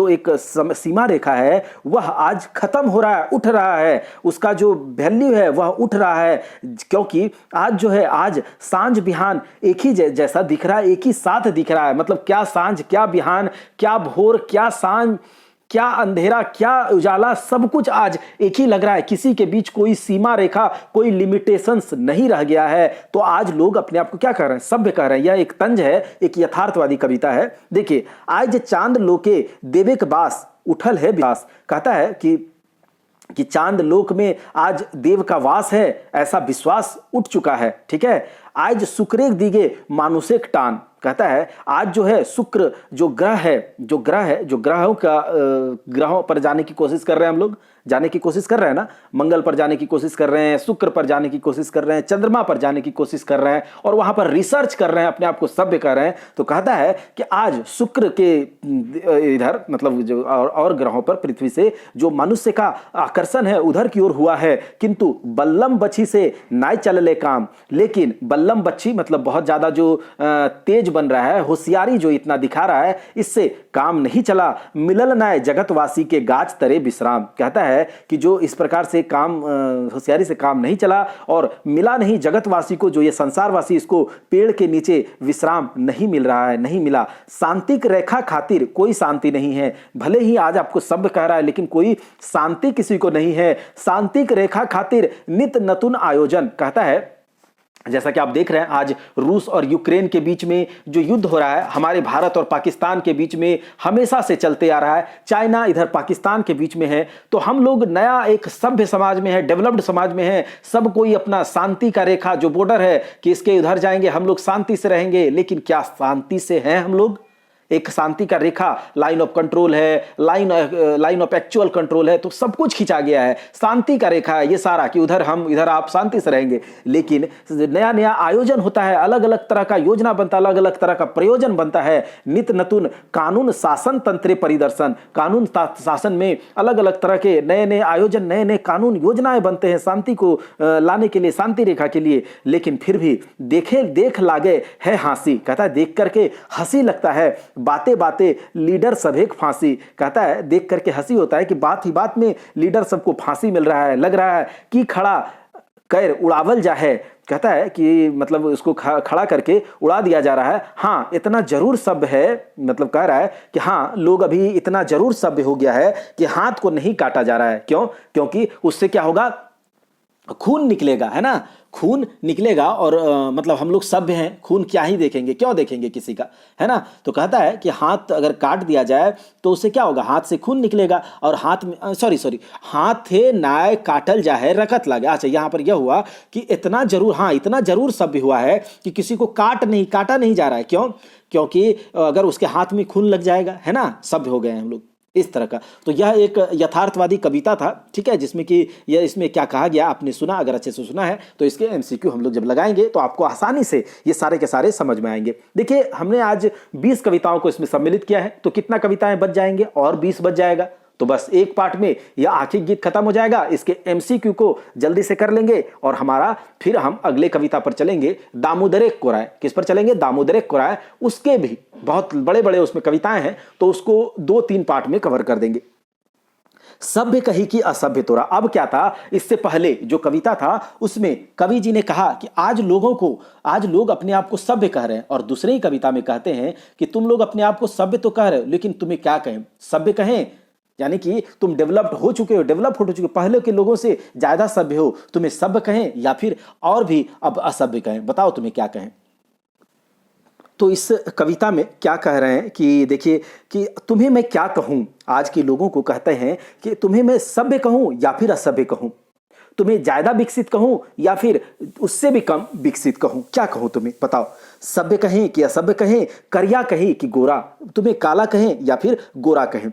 एक सीमा रेखा है, वह आज खत्म हो रहा है, उठ रहा है, उसका जो वैल्यू है वह उठ रहा है। क्योंकि आज जो है, आज सांझ बिहान एक ही जैसा दिख रहा है, एक ही साथ दिख रहा है। मतलब क्या सांझ, क्या बिहान, क्या भोर, क्या सांझ, क्या अंधेरा, क्या उजाला, सब कुछ आज एक ही लग रहा है। किसी के बीच कोई सीमा रेखा, कोई लिमिटेशंस नहीं रह गया है। तो आज लोग अपने आप को क्या कह रहे हैं? सभ्य कह रहे हैं। यह एक तंज है, एक यथार्थवादी कविता है। देखिए, आज चांद लोके देवे के बास उठल है विलास। कहता है कि चांद लोक में आज देव का वास है, ऐसा विश्वास उठ चुका है। ठीक है, आज शुक्रेक दिगे मानुषिक टान। कहता है आज जो है शुक्र जो ग्रहों पर जाने की कोशिश कर रहे हैं, हम लोग जाने की कोशिश कर रहे हैं ना, मंगल पर जाने की कोशिश कर रहे हैं, शुक्र पर जाने की कोशिश कर रहे हैं, चंद्रमा पर जाने की कोशिश कर रहे हैं, और वहां पर रिसर्च कर रहे हैं, अपने आप को सभ्य कर रहे हैं। तो कहता है कि आज शुक्र के इधर, मतलब जो और ग्रहों पर पृथ्वी से जो मनुष्य का आकर्षण है उधर की ओर हुआ है, किंतु बल्लम बच्छी से नाय चलले काम। लेकिन बल्लम बच्छी मतलब बहुत ज्यादा जो तेज बन रहा है, होशियारी जो इतना दिखा रहा है, इससे काम नहीं चला। मिलल नाय जगतवासी के गाछ तरे विश्राम। कहता है कि जो इस प्रकार से काम, होशियारी से काम नहीं चला, और मिला नहीं जगतवासी को, जो ये संसारवासी, इसको पेड़ के नीचे विश्राम नहीं मिल रहा है, नहीं मिला। शांतिक रेखा खातिर कोई शांति नहीं है। भले ही आज आपको सब कह रहा है, लेकिन कोई शांति किसी को नहीं है। शांतिक रेखा खातिर नित नतुन आयोजन। कहता है जैसा कि आप देख रहे हैं, आज रूस और यूक्रेन के बीच में जो युद्ध हो रहा है, हमारे भारत और पाकिस्तान के बीच में हमेशा से चलते आ रहा है। चाइना इधर पाकिस्तान के बीच में है। तो हम लोग नया एक सभ्य समाज में है, डेवलप्ड समाज में है। सब कोई अपना शांति का रेखा, जो बॉर्डर है कि इसके उधर जाएंगे हम लोग, शांति से रहेंगे। लेकिन क्या शांति से हैं हम लोग? एक शांति का रेखा, लाइन ऑफ कंट्रोल है, लाइन ऑफ एक्चुअल कंट्रोल है, तो सब कुछ खींचा गया है। शांति का रेखा है ये सारा, कि उधर हम, इधर आप शांति से रहेंगे। लेकिन नया नया आयोजन होता है, अलग अलग तरह का योजना बनता है, अलग अलग तरह का प्रयोजन बनता है। नित नतुन कानून शासन तंत्र परिदर्शन। कानून शासन में अलग अलग तरह के नए नए आयोजन, नए नए कानून योजनाएं बनते हैं शांति को लाने के लिए, शांति रेखा के लिए। लेकिन फिर भी देख लागे है हंसी। कहता है देख करके हंसी लगता है, बातें बातें लीडर सब एक फांसी। कहता है देख करके हंसी होता है कि बात ही बात में लीडर सबको फांसी मिल रहा है, लग रहा है कि खड़ा कैर उड़ावल जा है। कहता है कि मतलब उसको खड़ा करके उड़ा दिया जा रहा है। हाँ, इतना जरूर सभ्य है, मतलब कह रहा है कि हाँ, लोग अभी इतना जरूर सभ्य हो गया है कि हाथ को नहीं काटा जा रहा है। क्यों? क्योंकि उससे क्या होगा? खून निकलेगा, है ना, खून निकलेगा। और मतलब हम लोग सभ्य हैं, खून क्या ही देखेंगे, क्यों देखेंगे किसी का, है ना। तो कहता है कि हाथ अगर काट दिया जाए तो उससे क्या होगा? हाथ से खून निकलेगा, और हाथ में सॉरी हाथ थे नाय काटल जाए रकत लगे। अच्छा, यहाँ पर यह हुआ कि इतना जरूर, हाँ, इतना जरूर सभ्य हुआ है कि किसी को काटा नहीं जा रहा है। क्यों? क्योंकि अगर उसके हाथ में खून लग जाएगा, है ना, सभ्य हो गए हैं हम लोग, इस तरह का। तो यह एक यथार्थवादी कविता था, ठीक है, जिसमें कि यह, इसमें क्या कहा गया आपने सुना, अगर अच्छे से सुना है तो इसके एमसीक्यू हम लोग जब लगाएंगे तो आपको आसानी से ये सारे के सारे समझ में आएंगे। देखिए, हमने आज 20 कविताओं को इसमें सम्मिलित किया है, तो कितना कविताएं बच जाएंगे? और 20 बच जाएगा। तो बस एक पार्ट में यह आखिरी गीत खत्म हो जाएगा। इसके एमसीक्यू को जल्दी से कर लेंगे, और हमारा फिर हम अगले कविता पर चलेंगे, दामोदर एक कोराय। किस पर चलेंगे? दामोदर एक कोराय। उसके भी बहुत बड़े बड़े उसमें कविताएं हैं, तो उसको 2-3 पार्ट में कवर कर देंगे। सभ्य कही कि असभ्य तोरा। अब क्या था, इससे पहले जो कविता था उसमें कवि जी ने कहा कि आज लोग अपने आप को सभ्य कह रहे हैं, और दूसरे ही कविता में कहते हैं कि तुम लोग अपने आप को सभ्य तो कह रहे हो, लेकिन तुम्हें क्या कहें? सभ्य कहें, यानी कि तुम डेवलप हो चुके हो, पहले के लोगों से ज्यादा सभ्य हो, तुम्हें सभ्य कहें या फिर और भी अब असभ्य कहें? बताओ तुम्हें क्या कहें। तो इस कविता में क्या कह रहे हैं कि देखिए कि तुम्हें मैं क्या कहूं। आज के लोगों को कहते हैं कि तुम्हें मैं सभ्य कहूं या फिर असभ्य कहूं, तुम्हें ज्यादा विकसित कहूं या फिर उससे भी कम विकसित कहूं, क्या कहूं तुम्हें? बताओ, सभ्य कहें कि असभ्य कहें, करिया कहें कि गोरा, तुम्हें काला कहें या फिर गोरा कहें।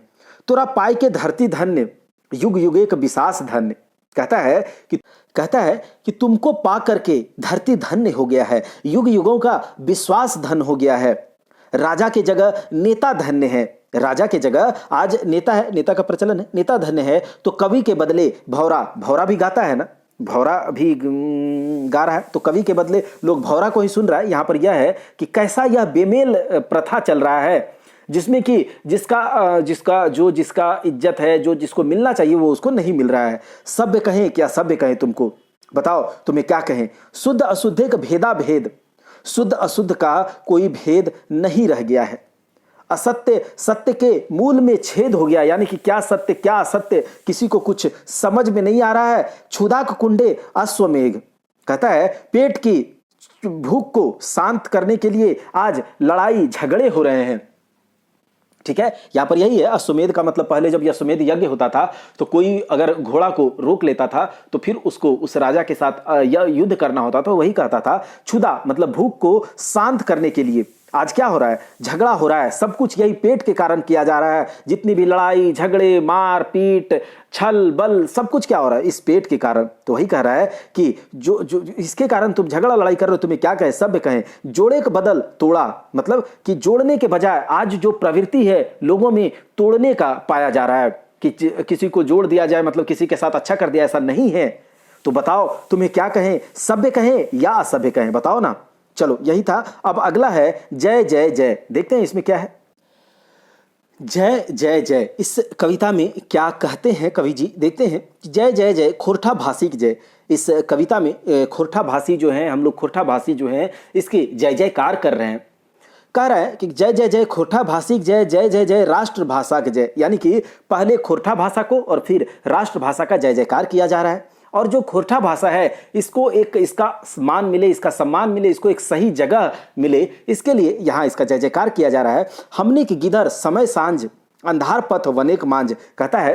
तोरा पाई के धरती धन्य, युग युगेक विशास धन्य। कहता है कि तुमको पा करके धरती धन्य हो गया है, युग युगों का विश्वास धन्य हो गया है। राजा के जगह नेता धन्य है, राजा के जगह आज नेता है, नेता का प्रचलन है, नेता धन्य है। तो कवि के बदले भौरा, भौरा भी गाता है ना, भौरा भी गा रहा है, तो कवि के बदले लोग भौरा को ही सुन रहा है। यहां पर यह है कि कैसा यह बेमेल प्रथा चल रहा है, जिसमें कि जिसका इज्जत है, जो जिसको मिलना चाहिए वो उसको नहीं मिल रहा है। सभ्य कहें क्या सभ्य कहें, तुमको बताओ तुम्हें क्या कहें। शुद्ध अशुद्ध का भेदा भेद, शुद्ध अशुद्ध का कोई भेद नहीं रह गया है। असत्य सत्य के मूल में छेद हो गया, यानी कि क्या सत्य क्या असत्य किसी को कुछ समझ में नहीं आ रहा है। क्षुधाक कुंडे अश्वमेघ, कहता है पेट की भूख को शांत करने के लिए आज लड़ाई झगड़े हो रहे हैं। ठीक है, यहां पर यही है। अश्वमेध का मतलब पहले जब अश्वमेध यज्ञ होता था तो कोई अगर घोड़ा को रोक लेता था तो फिर उसको उस राजा के साथ युद्ध करना होता था, वही कहता था। क्षुधा मतलब भूख को शांत करने के लिए आज क्या हो रहा है, झगड़ा हो रहा है। सब कुछ यही पेट के कारण किया जा रहा है। जितनी भी लड़ाई झगड़े मार पीट छल बल सब कुछ क्या हो रहा है, इस पेट के कारण। तो वही कह रहा है कि जो इसके कारण तुम झगड़ा लड़ाई कर रहे हो, तुम्हें क्या कहे सभ्य कहें। जोड़े का बदल तोड़ा, मतलब कि जोड़ने के बजाय आज जो प्रवृत्ति है लोगों में तोड़ने का पाया जा रहा है कि किसी को जोड़ दिया जाए, मतलब किसी के साथ अच्छा कर दिया, ऐसा नहीं है। तो बताओ तुम्हें क्या कहें, सभ्य कहें या असभ्य कहें, बताओ ना। चलो यही था। अब अगला है जय जय जय, देखते हैं इसमें क्या है। जय जय जय, इस कविता में क्या कहते हैं कवि जी, देखते हैं। जय जय जय खोरठा भाषी की जय। इस कविता में खोरठा भाषी जो है, हम लोग खोरठा भाषी जो है इसके जय जयकार कर रहे हैं। कह रहा है कि जय जय जय खोरठा भाषी की जय, जय जय जय राष्ट्रभाषा की जय, यानी कि पहले खोरठा भाषा को और फिर राष्ट्रभाषा का जय जयकार किया जा रहा है। और जो खोरठा भाषा है इसको एक इसका मान मिले, इसका सम्मान मिले, इसको एक सही जगह मिले, इसके लिए यहाँ इसका जय जयकार किया जा रहा है। हमने की गिदर समय सांझ अंधार पथ वनेक मांझ, कहता है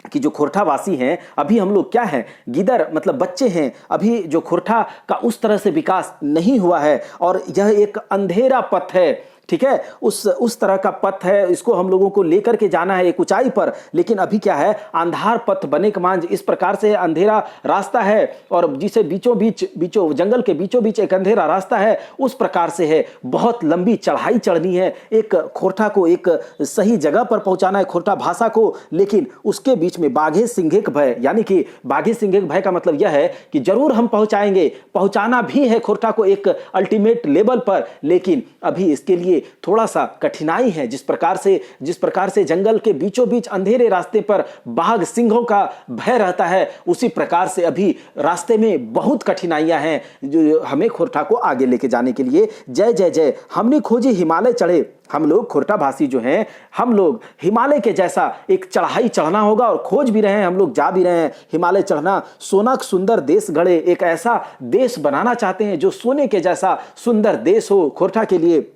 कि जो खोरठावासी हैं, अभी हम लोग क्या हैं, गिदर मतलब बच्चे हैं, अभी जो खोरठा का उस तरह से विकास नहीं हुआ है और यह एक अंधेरा पथ है। ठीक है, उस तरह का पथ है, इसको हम लोगों को लेकर के जाना है एक ऊंचाई पर। लेकिन अभी क्या है, अंधार पथ बने कमांज, इस प्रकार से अंधेरा रास्ता है और जिसे बीचों जंगल के बीचों बीच एक अंधेरा रास्ता है, उस प्रकार से है। बहुत लंबी चढ़ाई चढ़नी है एक खोरठा को एक सही जगह पर पहुंचाना है खोरठा भाषा को। लेकिन उसके बीच में बाघे सिंघेक भय, यानी कि बाघे सिंघेक भय का मतलब यह है कि जरूर हम पहुंचाएंगे, पहुंचाना भी है खोरठा को एक अल्टीमेट लेवल पर, लेकिन अभी इसके लिए थोड़ा सा कठिनाई है। जिस प्रकार से जंगल के बीचों बीच अंधेरे रास्ते पर बाघ सिंहों का भय रहता है, उसी प्रकार से अभी रास्ते में बहुत कठिनाइयां हैं जो हमें खोरठा को आगे लेके जाने के लिए। जय जय जय, हमने खोजी हिमालय चढ़े। हम लोग खोरठा भाषी जो हैं, हम लोग हिमालय के जैसा एक चढ़ाई चढ़ना होगा और खोज भी रहे हैं, हम लोग जा भी रहे हैं हिमालय चढ़ना। सोना सुंदर देश गढ़े, एक ऐसा देश बनाना चाहते हैं जो सोने के जैसा सुंदर देश हो खोरठा के लिए।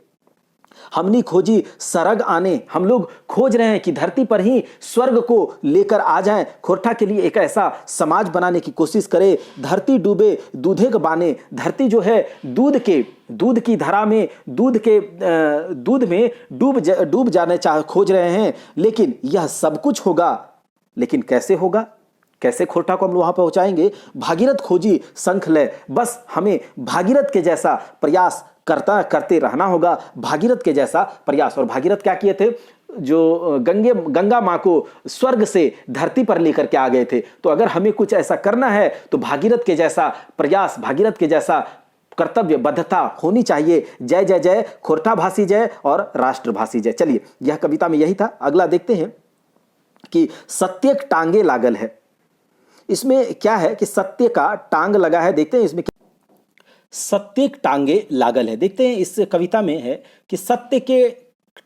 हमने खोजी सरग आने, हम लोग खोज रहे हैं कि धरती पर ही स्वर्ग को लेकर आ जाएं। खोरठा के लिए एक ऐसा समाज बनाने की कोशिश करें। धरती डूबे दूधे के बाने, धरती जो है दूध की धारा में दूध में डूब जाने खोज रहे हैं। लेकिन यह सब कुछ होगा, लेकिन कैसे होगा, कैसे खोरठा को हम वहां पहुंचाएंगे। भागीरथ खोजी शंख लय, बस हमें भागीरथ के जैसा प्रयास करते रहना होगा, भागीरथ के जैसा प्रयास। और भागीरथ क्या किए थे, जो गंगा माँ को स्वर्ग से धरती पर लेकर के आ गए थे। तो अगर हमें कुछ ऐसा करना है तो भागीरथ के जैसा प्रयास, भागीरथ के जैसा कर्तव्यबद्धता होनी चाहिए। जय जय जय खोरठा भाषी जय और राष्ट्रभाषी जय। चलिए, यह कविता में यही था। अगला देखते हैं कि सत्य टांगे लागल है। इसमें क्या है कि सत्य का टांग लगा है। देखते हैं इसमें सत्य टांगे लागल है। देखते हैं इस कविता में है कि सत्य के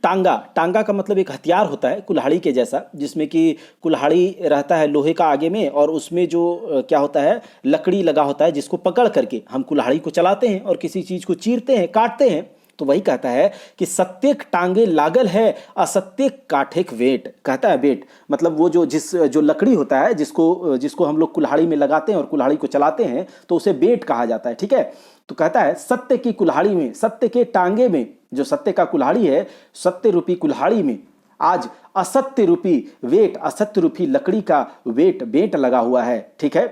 टांगा का मतलब एक हथियार होता है कुल्हाड़ी के जैसा, जिसमें कि कुल्हाड़ी रहता है लोहे का आगे में और उसमें जो क्या होता है लकड़ी लगा होता है, जिसको पकड़ करके हम कुल्हाड़ी को चलाते हैं और किसी चीज को चीरते हैं, काटते हैं। तो वही कहता है कि सत्य टांगे लागल है, असत्य काठेक वेट। कहता है वेट मतलब वो जो लकड़ी होता है जिसको हम लोग कुल्हाड़ी में लगाते हैं और कुल्हाड़ी को चलाते हैं, तो उसे बेट कहा जाता है। ठीक है, तो कहता है सत्य की कुल्हाड़ी में, सत्य के टांगे में, जो सत्य का कुल्हाड़ी है, सत्य रूपी कुल्हाड़ी में आज असत्य रूपी वेट, असत्य रूपी लकड़ी का वेट लगा हुआ है, ठीक है।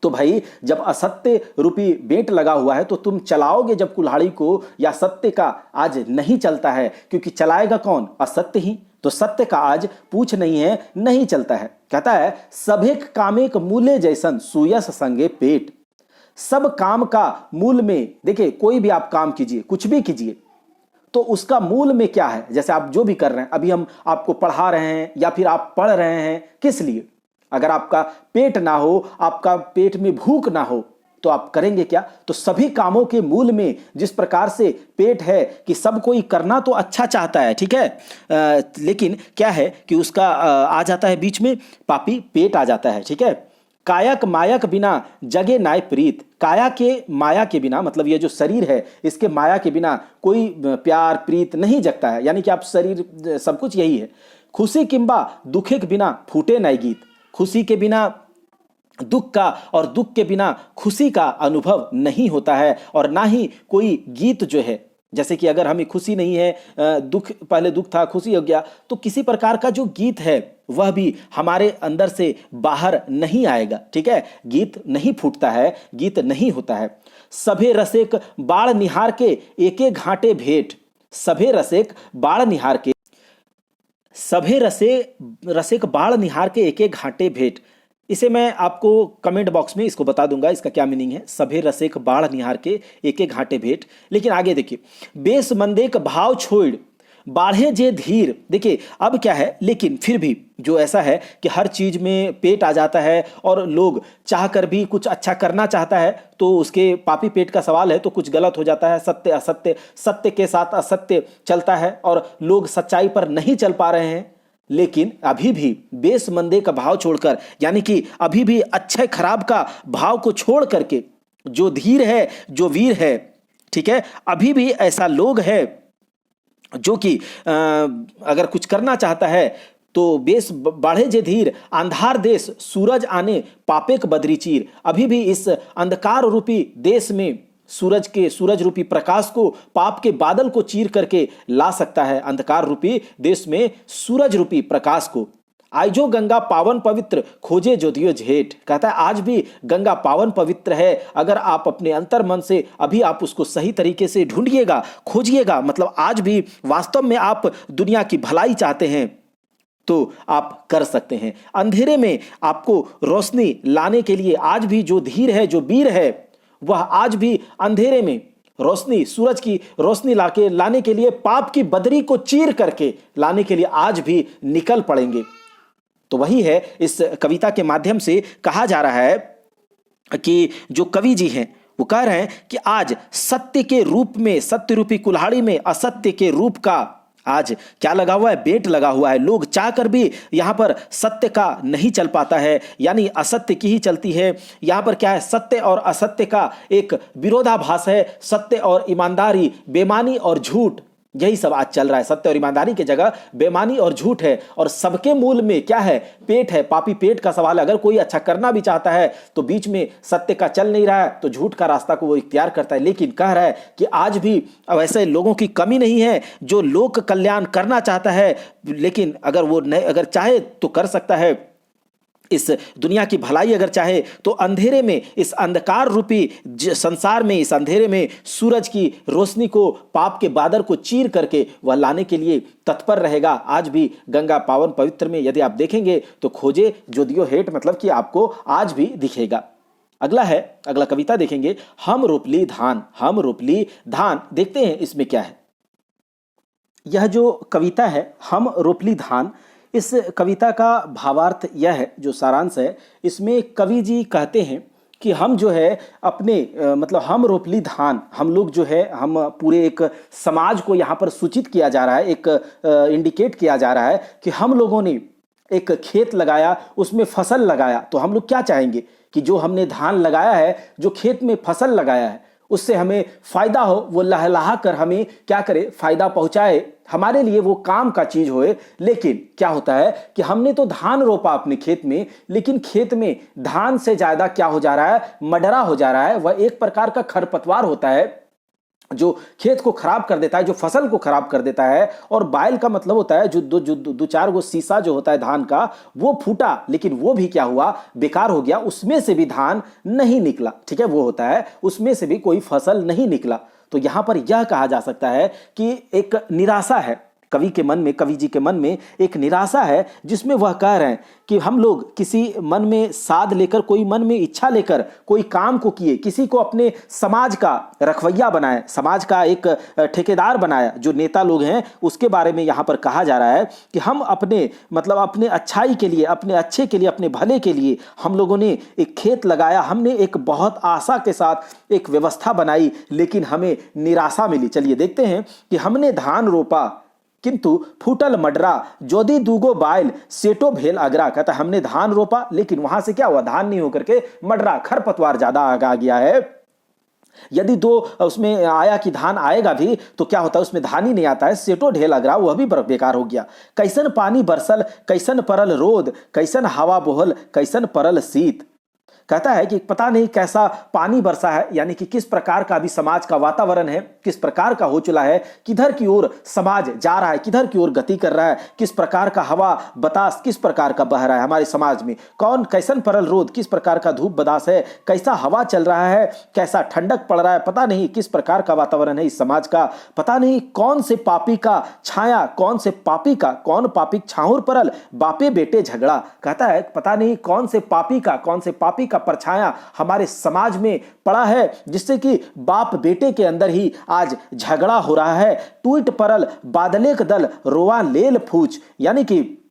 तो भाई जब असत्य रूपी बेंट लगा हुआ है तो तुम चलाओगे जब कुल्हाड़ी को, या सत्य का आज नहीं चलता है, क्योंकि चलाएगा कौन? असत्य ही। तो सत्य का आज पूछ नहीं है, नहीं चलता है। कहता है सभेक कामेक मूले जैसन सुयस संगे पेट। सब काम का मूल में, देखिए कोई भी आप काम कीजिए, कुछ भी कीजिए, तो उसका मूल में क्या है? जैसे आप जो भी कर रहे हैं, अभी हम आपको पढ़ा रहे हैं या फिर आप पढ़ रहे हैं, किस लिए? अगर आपका पेट ना हो, आपका पेट में भूख ना हो, तो आप करेंगे क्या? तो सभी कामों के मूल में जिस प्रकार से पेट है कि सब कोई करना तो अच्छा चाहता है, ठीक है, लेकिन क्या है कि उसका आ जाता है बीच में पापी पेट आ जाता है, ठीक है। कायक मायक बिना जगे नाय प्रीत। काया के माया के बिना, मतलब ये जो शरीर है इसके माया के बिना कोई प्यार प्रीत नहीं जगता है, यानी कि आप शरीर सब कुछ यही है। खुशी किंबा दुखे के बिना फूटे नाय गीत। खुशी के बिना दुख का और दुख के बिना खुशी का अनुभव नहीं होता है, और ना ही कोई गीत जो है, जैसे कि अगर हमें खुशी नहीं है, दुख, पहले दुख था खुशी हो गया, तो किसी प्रकार का जो गीत है वह भी हमारे अंदर से बाहर नहीं आएगा, ठीक है। गीत नहीं फूटता है, गीत नहीं होता है। सभे रसेक बाढ़ निहार के एके घाटे भेंट। सभे रसेक बाढ़ निहार के, सभे रसेक बाढ़ निहार के एके घाटे भेंट। इसे मैं आपको कमेंट बॉक्स में इसको बता दूंगा इसका क्या मीनिंग है, सभे रसेक बाढ़ निहार के एके घाटे भेंट। लेकिन आगे देखिए, बेस मंदेक भाव छोड़ बाढ़े जे धीर। देखिए अब क्या है, लेकिन फिर भी जो ऐसा है कि हर चीज में पेट आ जाता है और लोग चाह कर भी कुछ अच्छा करना चाहता है, तो उसके पापी पेट का सवाल है तो कुछ गलत हो जाता है। सत्य असत्य, सत्य के साथ असत्य चलता है और लोग सच्चाई पर नहीं चल पा रहे हैं। लेकिन अभी भी बेस मंदे का भाव छोड़कर, यानी कि अभी भी अच्छे खराब का भाव को छोड़ करके जो धीर है, जो वीर है, ठीक है, अभी भी ऐसा लोग है जो कि अगर कुछ करना चाहता है तो बेस बाढ़े जे धीर अंधार देश सूरज आने पापेक बदरी चीर। अभी भी इस अंधकार रूपी देश में सूरज रूपी प्रकाश को, पाप के बादल को चीर करके ला सकता है। अंधकार रूपी देश में सूरज रूपी प्रकाश को। आइजो गंगा पावन पवित्र खोजे जोधियो झेठ। कहता है आज भी गंगा पावन पवित्र है, अगर आप अपने अंतर मन से अभी आप उसको सही तरीके से ढूंढिएगा, खोजिएगा, मतलब आज भी वास्तव में आप दुनिया की भलाई चाहते हैं तो आप कर सकते हैं। अंधेरे में आपको रोशनी लाने के लिए आज भी जो धीर है, जो वीर है, वह आज भी अंधेरे में रोशनी, सूरज की रोशनी लाने के लिए, पाप की बदरी को चीर करके लाने के लिए आज भी निकल पड़ेंगे। तो वही है, इस कविता के माध्यम से कहा जा रहा है कि जो कवि जी हैं वो कह रहे हैं कि आज सत्य के रूप में, सत्य रूपी कुल्हाड़ी में असत्य के रूप का आज क्या लगा हुआ है? बेंट लगा हुआ है। लोग चाहकर भी यहाँ पर सत्य का नहीं चल पाता है, यानी असत्य की ही चलती है। यहाँ पर क्या है? सत्य और असत्य का एक विरोधाभास है। सत्य और ईमानदारी, बेईमानी और झूठ, यही सब आज चल रहा है। सत्य और ईमानदारी की जगह बेईमानी और झूठ है, और सबके मूल में क्या है? पेट है, पापी पेट का सवाल है। अगर कोई अच्छा करना भी चाहता है तो बीच में सत्य का चल नहीं रहा है तो झूठ का रास्ता को वो इख्तियार करता है। लेकिन कह रहा है कि आज भी अब ऐसे लोगों की कमी नहीं है जो लोक कल्याण करना चाहता है, लेकिन अगर वो नहीं, अगर चाहे तो कर सकता है। इस दुनिया की भलाई अगर चाहे तो अंधेरे में, इस अंधकार रूपी संसार में, इस अंधेरे में सूरज की रोशनी को, पाप के बादल को चीर करके वह लाने के लिए तत्पर रहेगा। आज भी गंगा पावन पवित्र में यदि आप देखेंगे तो खोजे जोदियो हेठ, मतलब कि आपको आज भी दिखेगा। अगला है, अगला कविता देखेंगे, हम रोपली धान। हम रोपली धान, देखते हैं इसमें क्या है। यह जो कविता है हम रोपली धान, इस कविता का भावार्थ यह है, जो सारांश है इसमें कवि जी कहते हैं कि हम जो है अपने मतलब हम रोपली धान, हम लोग जो है, हम पूरे एक समाज को यहाँ पर सूचित किया जा रहा है, एक इंडिकेट किया जा रहा है कि हम लोगों ने एक खेत लगाया, उसमें फसल लगाया, तो हम लोग क्या चाहेंगे कि जो हमने धान लगाया है, जो खेत में फसल लगाया है, उससे हमें फायदा हो, वो लहलहा कर हमें क्या करे? फायदा पहुंचाए, हमारे लिए वो काम का चीज होए। लेकिन क्या होता है कि हमने तो धान रोपा अपने खेत में, लेकिन खेत में धान से ज्यादा क्या हो जा रहा है? मडरा हो जा रहा है। वह एक प्रकार का खरपतवार होता है जो खेत को खराब कर देता है, जो फसल को खराब कर देता है। और बाइल का मतलब होता है जो दो चार गो शीशा जो होता है धान का, वो फूटा, लेकिन वो भी क्या हुआ, बेकार हो गया, उसमें से भी धान नहीं निकला। ठीक है, वो होता है उसमें से भी कोई फसल नहीं निकला। तो यहां पर यह कहा जा सकता है कि एक निराशा है कवि के मन में, कवि जी के मन में एक निराशा है, जिसमें वह कह रहे हैं कि हम लोग किसी मन में साध लेकर, कोई मन में इच्छा लेकर कोई काम को किए, किसी को अपने समाज का रखवैया बनाए, समाज का एक ठेकेदार बनाया, जो नेता लोग हैं उसके बारे में यहाँ पर कहा जा रहा है कि हम अपने मतलब अपने अच्छाई के लिए, अपने अच्छे के लिए, अपने भले के लिए हम लोगों ने एक खेत लगाया, हमने एक बहुत आशा के साथ एक व्यवस्था बनाई, लेकिन हमें निराशा मिली। चलिए देखते हैं कि हमने धान रोपा किंतु फूटल मडरा, जोदी दूगो बाइल सेटो भेल अगरा। कहता हमने धान रोपा, लेकिन वहां से क्या हुआ, धान नहीं होकर के मडरा, खरपतवार ज्यादा आ गया है। यदि दो उसमें आया कि धान आएगा भी तो क्या होता है, उसमें धान ही नहीं आता है, सेटो ढेल अगरा, वह भी बेकार हो गया। कैसन पानी बरसल, कैसन परल रोद, कैसन हवा बोहल, कैसन परल शीत। कहता है कि पता नहीं कैसा पानी बरसा है, यानी कि किस प्रकार का अभी समाज का वातावरण है, किस प्रकार का हो चला है, किधर की ओर समाज जा रहा है, किधर की ओर गति कर रहा है, किस प्रकार का हवा बतास किस प्रकार का बह रहा है हमारे समाज में, कौन कैसन परल रोद, किस प्रकार का धूप बदास है, कैसा हवा चल रहा है, कैसा ठंडक पड़ रहा है, पता नहीं किस प्रकार का वातावरण है इस समाज का, पता नहीं कौन से पापी का छाया, कौन से पापी का, कौन पापी छाहुर परल, बापे बेटे झगड़ा। कहता है पता नहीं कौन से पापी का, कौन से पापी का परछाया हमारे समाज में पड़ा है, जिससे कि बाप बेटे के अंदर ही आज झगड़ा हो रहा है। टूट परल बादले के दल रोआ लेल फूच, यानी कि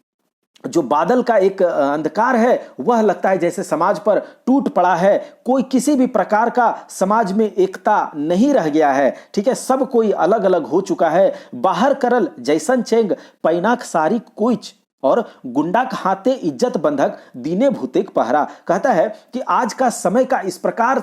जो बादल का एक अंधकार है वह लगता है जैसे समाज पर टूट पड़ा है, कोई किसी भी प्रकार का समाज में एकता नहीं रह गया है। ठीक है, सब कोई अलग अलग हो चुका है। बाहर करल जैसन चेंग पैनाक सारी कुछ, और गुंडा हाथे इज्जत बंधक दीने भूतेक पहरा। कहता है कि आज का समय का इस प्रकार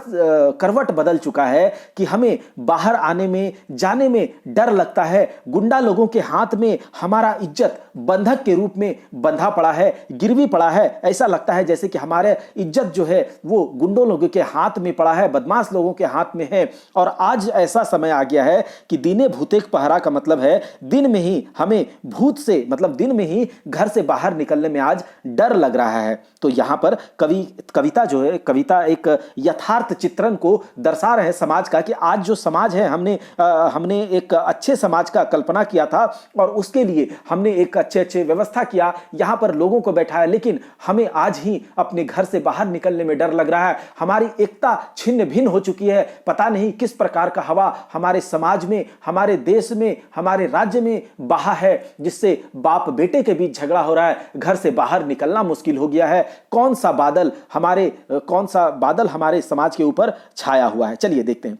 करवट बदल चुका है कि हमें बाहर आने में जाने में डर लगता है। गुंडा लोगों के हाथ में हमारा इज्जत बंधक के रूप में बंधा पड़ा है, गिरवी पड़ा है। ऐसा लगता है जैसे कि हमारे इज्जत जो है वो गुंडों लोगों के हाथ में पड़ा है, बदमाश लोगों के हाथ में है। और आज ऐसा समय आ गया है कि दीने भूतेक पहरा का मतलब है दिन में ही हमें भूत से, मतलब दिन में ही घर से बाहर निकलने में आज डर लग रहा है। तो यहां पर कविता जो है, कविता एक यथार्थ चित्रण को दर्शा रहे हैं समाज का, कि आज जो समाज है हमने एक अच्छे समाज का कल्पना किया था और उसके लिए हमने एक अच्छे व्यवस्था किया, यहां पर लोगों को बैठाया, लेकिन हमें आज ही अपने घर से बाहर निकलने में डर लग रहा है। हमारी एकता छिन्न भिन्न हो चुकी है। पता नहीं किस प्रकार का हवा हमारे समाज में, हमारे देश में, हमारे राज्य में बहा है, जिससे बाप बेटे के बीच झगड़ा हो रहा है, घर से बाहर निकलना मुश्किल हो गया है। कौन सा बादल हमारे समाज के ऊपर छाया हुआ है। चलिए देखते हैं।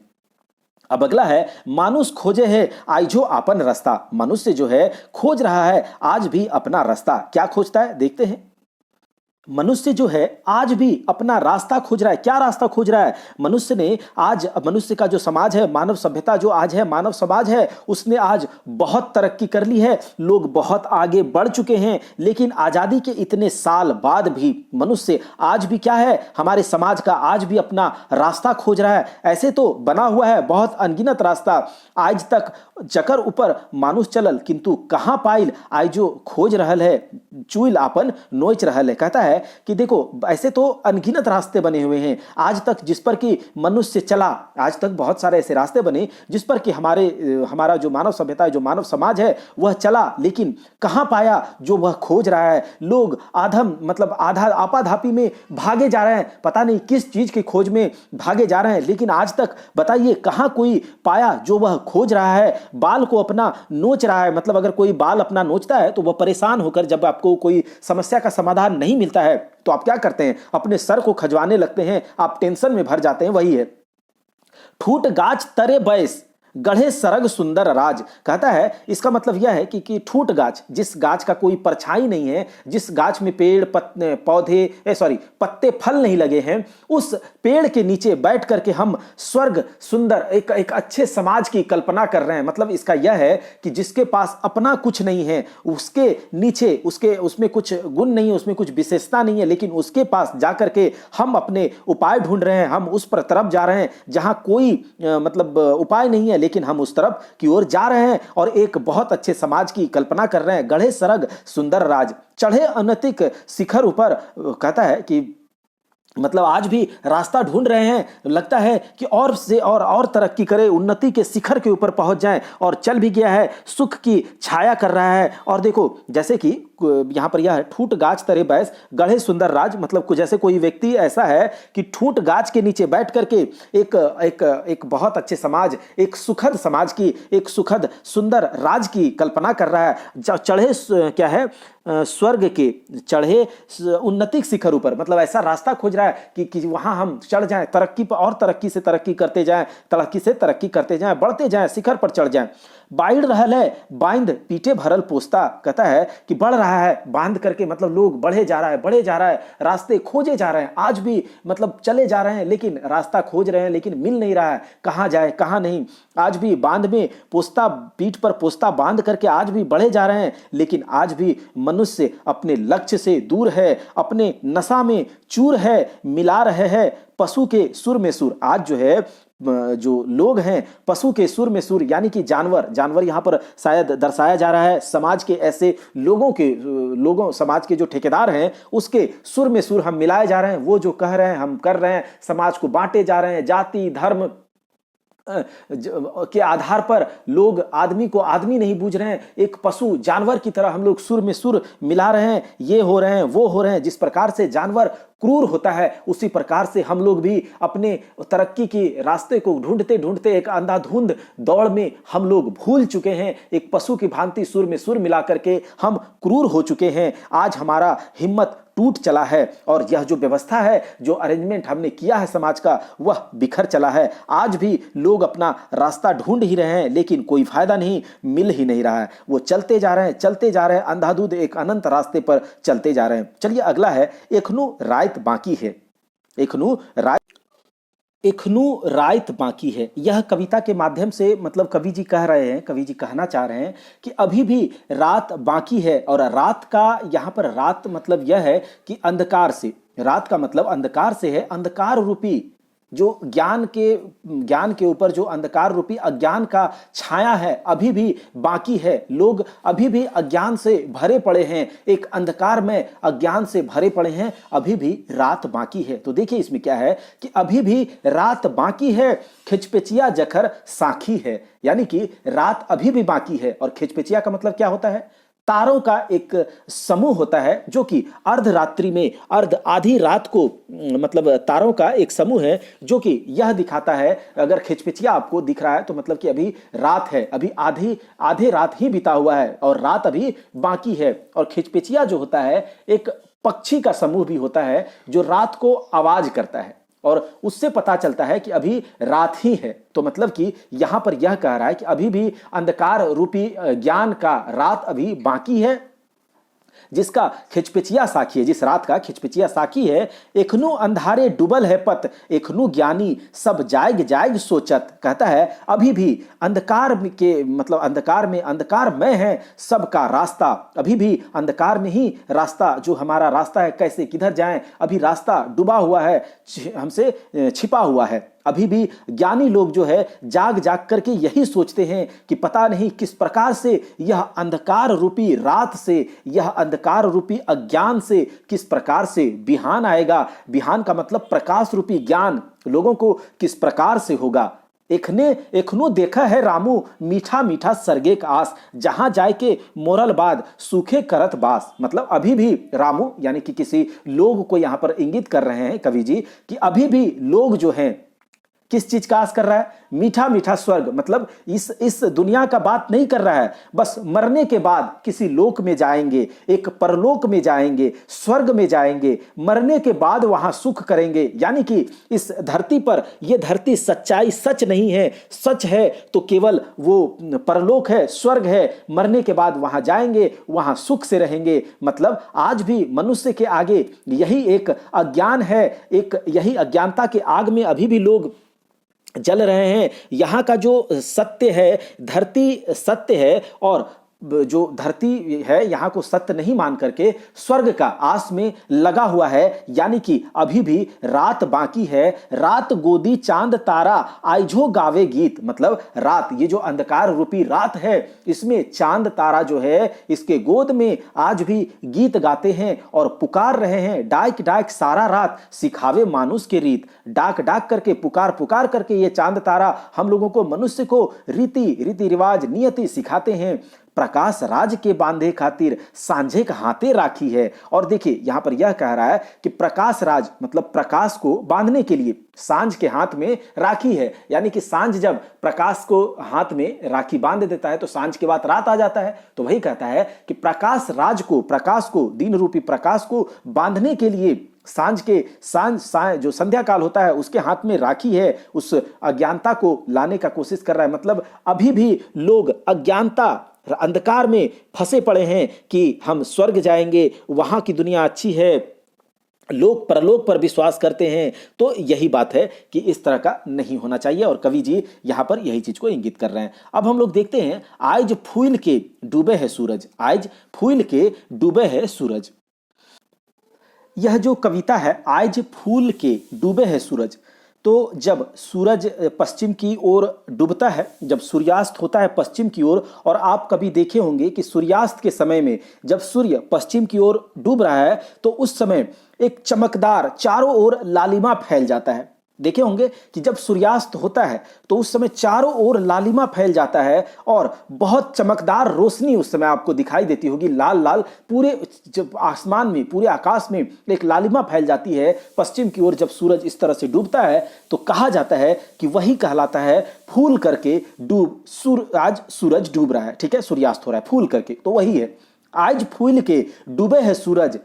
अब अगला है, मानुष खोजे है आइजो आपन रास्ता। मनुष्य जो है खोज रहा है आज भी अपना रास्ता। क्या खोजता है देखते हैं। मनुष्य जो है आज भी अपना रास्ता खोज रहा है। क्या रास्ता खोज रहा है? मनुष्य ने आज, मनुष्य का जो समाज है, मानव सभ्यता जो आज है, मानव समाज है, उसने आज बहुत तरक्की कर ली है, लोग बहुत आगे बढ़ चुके हैं। लेकिन आजादी के इतने साल बाद भी मनुष्य आज भी क्या है, हमारे समाज का आज भी अपना रास्ता खोज रहा है। ऐसे तो बना हुआ है बहुत अनगिनत रास्ता, आज तक चकर ऊपर मानुष चलल, किंतु कहां पाइल आज जो खोज रहल है, चुइल आपन नोच रहल है। कहता है कि देखो ऐसे तो अनगिनत रास्ते बने हुए हैं आज तक, जिस पर कि मनुष्य चला। आज तक बहुत सारे ऐसे रास्ते बने जिस पर कि हमारा जो मानव सभ्यता है, जो मानव समाज है, वह चला, लेकिन कहां पाया जो वह खोज रहा है। लोग आधा आपाधापी में भागे जा रहे हैं, पता नहीं किस चीज की खोज में भागे जा रहे हैं, लेकिन आज तक बताइए कहां कोई पाया जो वह खोज रहा है। बाल को अपना नोच रहा है, मतलब अगर कोई बाल अपना नोचता है तो वह परेशान होकर, जब आपको कोई समस्या का समाधान नहीं मिलता है तो आप क्या करते हैं, अपने सर को खजवाने लगते हैं, आप टेंशन में भर जाते हैं। वही है, ठूट गाछ तरे बैस गढ़े सरग सुंदर राज। कहता है इसका मतलब यह है कि ठूट गाछ, जिस गाछ का कोई परछाई नहीं है, जिस गाछ में पेड़ पत्ते फल नहीं लगे हैं, उस पेड़ के नीचे बैठ करके हम स्वर्ग सुंदर एक अच्छे समाज की कल्पना कर रहे हैं। मतलब इसका यह है कि जिसके पास अपना कुछ नहीं है, उसके नीचे उसमें कुछ गुण नहीं है, उसमें कुछ विशेषता नहीं है, लेकिन उसके पास जाकर के हम अपने उपाय ढूंढ रहे हैं, हम उस पर तरफ जा रहे हैं जहां कोई उपाय नहीं है, लेकिन हम उस तरफ की ओर जा रहे हैं और एक बहुत अच्छे समाज की कल्पना कर रहे हैं। गढ़े सरग सुंदर राज, चढ़े अनतिक शिखर ऊपर, कहता है कि मतलब आज भी रास्ता ढूंढ रहे हैं, लगता है कि और से और तरक्की करे, उन्नति के शिखर के ऊपर पहुंच जाएं, और चल भी गया है, सुख की छाया कर रहा है। और देखो जैसे कि यहाँ पर यह है, ठूट गाछ तरे बैस गढ़े सुंदर राज, मतलब जैसे कोई व्यक्ति ऐसा है कि ठूट गाछ के नीचे बैठ करके एक बहुत अच्छे समाज, एक सुखद समाज की, एक सुखद सुंदर राज की कल्पना कर रहा है। चढ़े क्या है, स्वर्ग के चढ़े उन्नति शिखर ऊपर, मतलब ऐसा रास्ता खोज रहा है कि वहां हम चढ़ जाएं, तरक्की पर और तरक्की से तरक्की करते जाएं, तरक्की से तरक्की करते जाएं, बढ़ते जाएं, शिखर पर चढ़ जाएं। बाइड रहल है बांध पीटे भरल पोस्ता, कहता है कि बढ़ रहा है बांध करके, मतलब लोग बढ़े जा रहा है, बढ़े जा रहा है, रास्ते खोजे जा रहे हैं, आज भी मतलब चले जा रहे हैं, लेकिन रास्ता खोज रहे हैं, लेकिन मिल नहीं रहा है, कहाँ जाए कहाँ नहीं। आज भी बांध में पोस्ता, पीठ पर पोस्ता बांध करके आज भी बढ़े जा रहे हैं, लेकिन आज भी मनुष्य अपने लक्ष्य से दूर है, अपने नशा में चूर है, मिला रहे हैं पशु के सुर में सुर। आज जो है जो लोग हैं पशु के सुर में सुर, यानी कि जानवर यहाँ पर शायद दर्शाया जा रहा है। समाज के ऐसे लोगों समाज के जो ठेकेदार हैं उसके सुर में सुर हम मिलाए जा रहे हैं, वो जो कह रहे हैं हम कर रहे हैं, समाज को बांटे जा रहे हैं, जाति धर्म के आधार पर लोग आदमी को आदमी नहीं बूझ रहे हैं, एक पशु जानवर की तरह हम लोग सुर में सुर मिला रहे हैं, ये हो रहे हैं वो हो रहे हैं। जिस प्रकार से जानवर क्रूर होता है उसी प्रकार से हम लोग भी अपने तरक्की की रास्ते को ढूंढते ढूंढते एक अंधाधुंध दौड़ में हम लोग भूल चुके हैं, एक पशु की भांति सुर में सुर मिला करके हम क्रूर हो चुके हैं। आज हमारा हिम्मत टूट चला है और यह जो व्यवस्था है, जो अरेंजमेंट हमने किया है समाज का, वह बिखर चला है। आज भी लोग अपना रास्ता ढूंढ ही रहे हैं, लेकिन कोई फायदा नहीं, मिल ही नहीं रहा है। वो चलते जा रहे हैं, चलते जा रहे हैं, अंधाधुंध एक अनंत रास्ते पर चलते जा रहे हैं। चलिए अगला है, एखनू रायत बाकी है। एखनू रायत बाकी है, यह कविता के माध्यम से मतलब कवि जी कह रहे हैं, कवि जी कहना चाह रहे हैं कि अभी भी रात बाकी है। और रात का यहाँ पर रात मतलब यह है कि अंधकार से, रात का मतलब अंधकार से है, अंधकार रूपी जो ज्ञान के ऊपर जो अंधकार रूपी अज्ञान का छाया है अभी भी बाकी है। लोग अभी भी अज्ञान से भरे पड़े हैं, एक अंधकार में अज्ञान से भरे पड़े हैं, अभी भी रात बाकी है। तो देखिए इसमें क्या है कि अभी भी रात बाकी है, खिचपिचिया जखर साखी है, यानी कि रात अभी भी बाकी है। और खिचपिचिया का मतलब क्या होता है, तारों का एक समूह होता है जो कि अर्धरात्रि में आधी रात को मतलब तारों का एक समूह है जो कि यह दिखाता है, अगर खिचपिचिया आपको दिख रहा है तो मतलब कि अभी रात है, अभी आधे रात ही बीता हुआ है और रात अभी बाकी है। और खिचपिचिया जो होता है एक पक्षी का समूह भी होता है जो रात को आवाज करता है और उससे पता चलता है कि अभी रात ही है। तो मतलब कि यहां पर यह कह रहा है कि अभी भी अंधकार रूपी ज्ञान का रात अभी बाकी है, जिसका खिचपिचिया साखी है, जिस रात का खिचपिचिया साखी है। एखनू अंधारे डूबल है पत, एखनू ज्ञानी सब जायग जायग सोचत, कहता है अभी भी अंधकार के मतलब अंधकार में अंधकारमय है सबका रास्ता, अभी भी अंधकार में ही रास्ता, जो हमारा रास्ता है कैसे किधर जाएं, अभी रास्ता डूबा हुआ है, हमसे छिपा हुआ है। अभी भी ज्ञानी लोग जो है जाग जाग करके यही सोचते हैं कि पता नहीं किस प्रकार से यह अंधकार रूपी रात से, यह अंधकार रूपी अज्ञान से किस प्रकार से बिहान आएगा। बिहान का मतलब प्रकाश रूपी ज्ञान लोगों को किस प्रकार से होगा। एखनो देखा है रामू मीठा मीठा सरगे का आस, जहां जाए के मोरल बाद सूखे करत बास। मतलब अभी भी रामू यानी कि किसी लोग को यहां पर इंगित कर रहे हैं कवि जी कि अभी भी लोग जो हैं किस चीज का आस कर रहा है, मीठा मीठा स्वर्ग, मतलब इस दुनिया का बात नहीं कर रहा है, बस मरने के बाद किसी लोक में जाएंगे, एक परलोक में जाएंगे, स्वर्ग में जाएंगे, मरने के बाद वहां सुख करेंगे। यानी कि इस धरती पर यह धरती सच्चाई सच नहीं है, सच है तो केवल वो परलोक है, स्वर्ग है, मरने के बाद वहां जाएंगे, वहां सुख से रहेंगे। मतलब आज भी मनुष्य के आगे यही एक अज्ञान है, एक यही अज्ञानता के आग में अभी भी लोग जल रहे हैं। यहाँ का जो सत्य है, धरती सत्य है और जो धरती है यहाँ को सत्य नहीं मान करके स्वर्ग का आस में लगा हुआ है, यानी कि अभी भी रात बाकी है। रात गोदी चांद तारा आइजो गावे गीत, मतलब रात, ये जो अंधकार रूपी रात है, इसमें चांद तारा जो है इसके गोद में आज भी गीत गाते हैं और पुकार रहे हैं। डाक डाक सारा रात सिखावे मानुष के रीत, डाक डाक करके पुकार पुकार करके ये चांद तारा हम लोगों को, मनुष्य को रीति रिवाज नियति सिखाते हैं। प्रकाश राज के बांधे खातिर सांझे हाथे राखी है। और देखिए यहां पर यह कह रहा है कि प्रकाश राज मतलब प्रकाश को बांधने के लिए सांझ के हाथ में राखी है, यानी कि सांझ जब प्रकाश को हाथ में राखी बांध देता है तो सांझ के बाद रात आ जाता है। तो वही कहता है कि प्रकाश राज को, प्रकाश को, दिन रूपी प्रकाश को बांधने के लिए सांझ जो संध्या काल होता है उसके हाथ में राखी है। उस अज्ञानता को लाने का कोशिश कर रहा है, मतलब अभी भी लोग अज्ञानता अंधकार में फंसे पड़े हैं कि हम स्वर्ग जाएंगे, वहां की दुनिया अच्छी है, लोग परलोक पर विश्वास करते हैं। तो यही बात है कि इस तरह का नहीं होना चाहिए और कवि जी यहां पर यही चीज को इंगित कर रहे हैं। अब हम लोग देखते हैं, आज फूल के डूबे है सूरज, आज फूल के डूबे है सूरज। यह जो कविता है, आज फूल के डूबे है सूरज, तो जब सूरज पश्चिम की ओर डूबता है, जब सूर्यास्त होता है पश्चिम की ओर, और आप कभी देखे होंगे कि सूर्यास्त के समय में जब सूर्य पश्चिम की ओर डूब रहा है तो उस समय एक चमकदार चारों ओर लालिमा फैल जाता है। देखे होंगे कि जब सूर्यास्त होता है तो उस समय चारों ओर लालिमा फैल जाता है और बहुत चमकदार रोशनी उस समय आपको दिखाई देती होगी, लाल लाल पूरे जब आसमान में, पूरे आकाश में एक लालिमा फैल जाती है पश्चिम की ओर जब सूरज इस तरह से डूबता है। तो कहा जाता है कि वही कहलाता है फूल करके आज सूरज डूब रहा है, ठीक है, सूर्यास्त हो रहा है फूल करके, तो वही है आज फूल के डूबे है सूरज।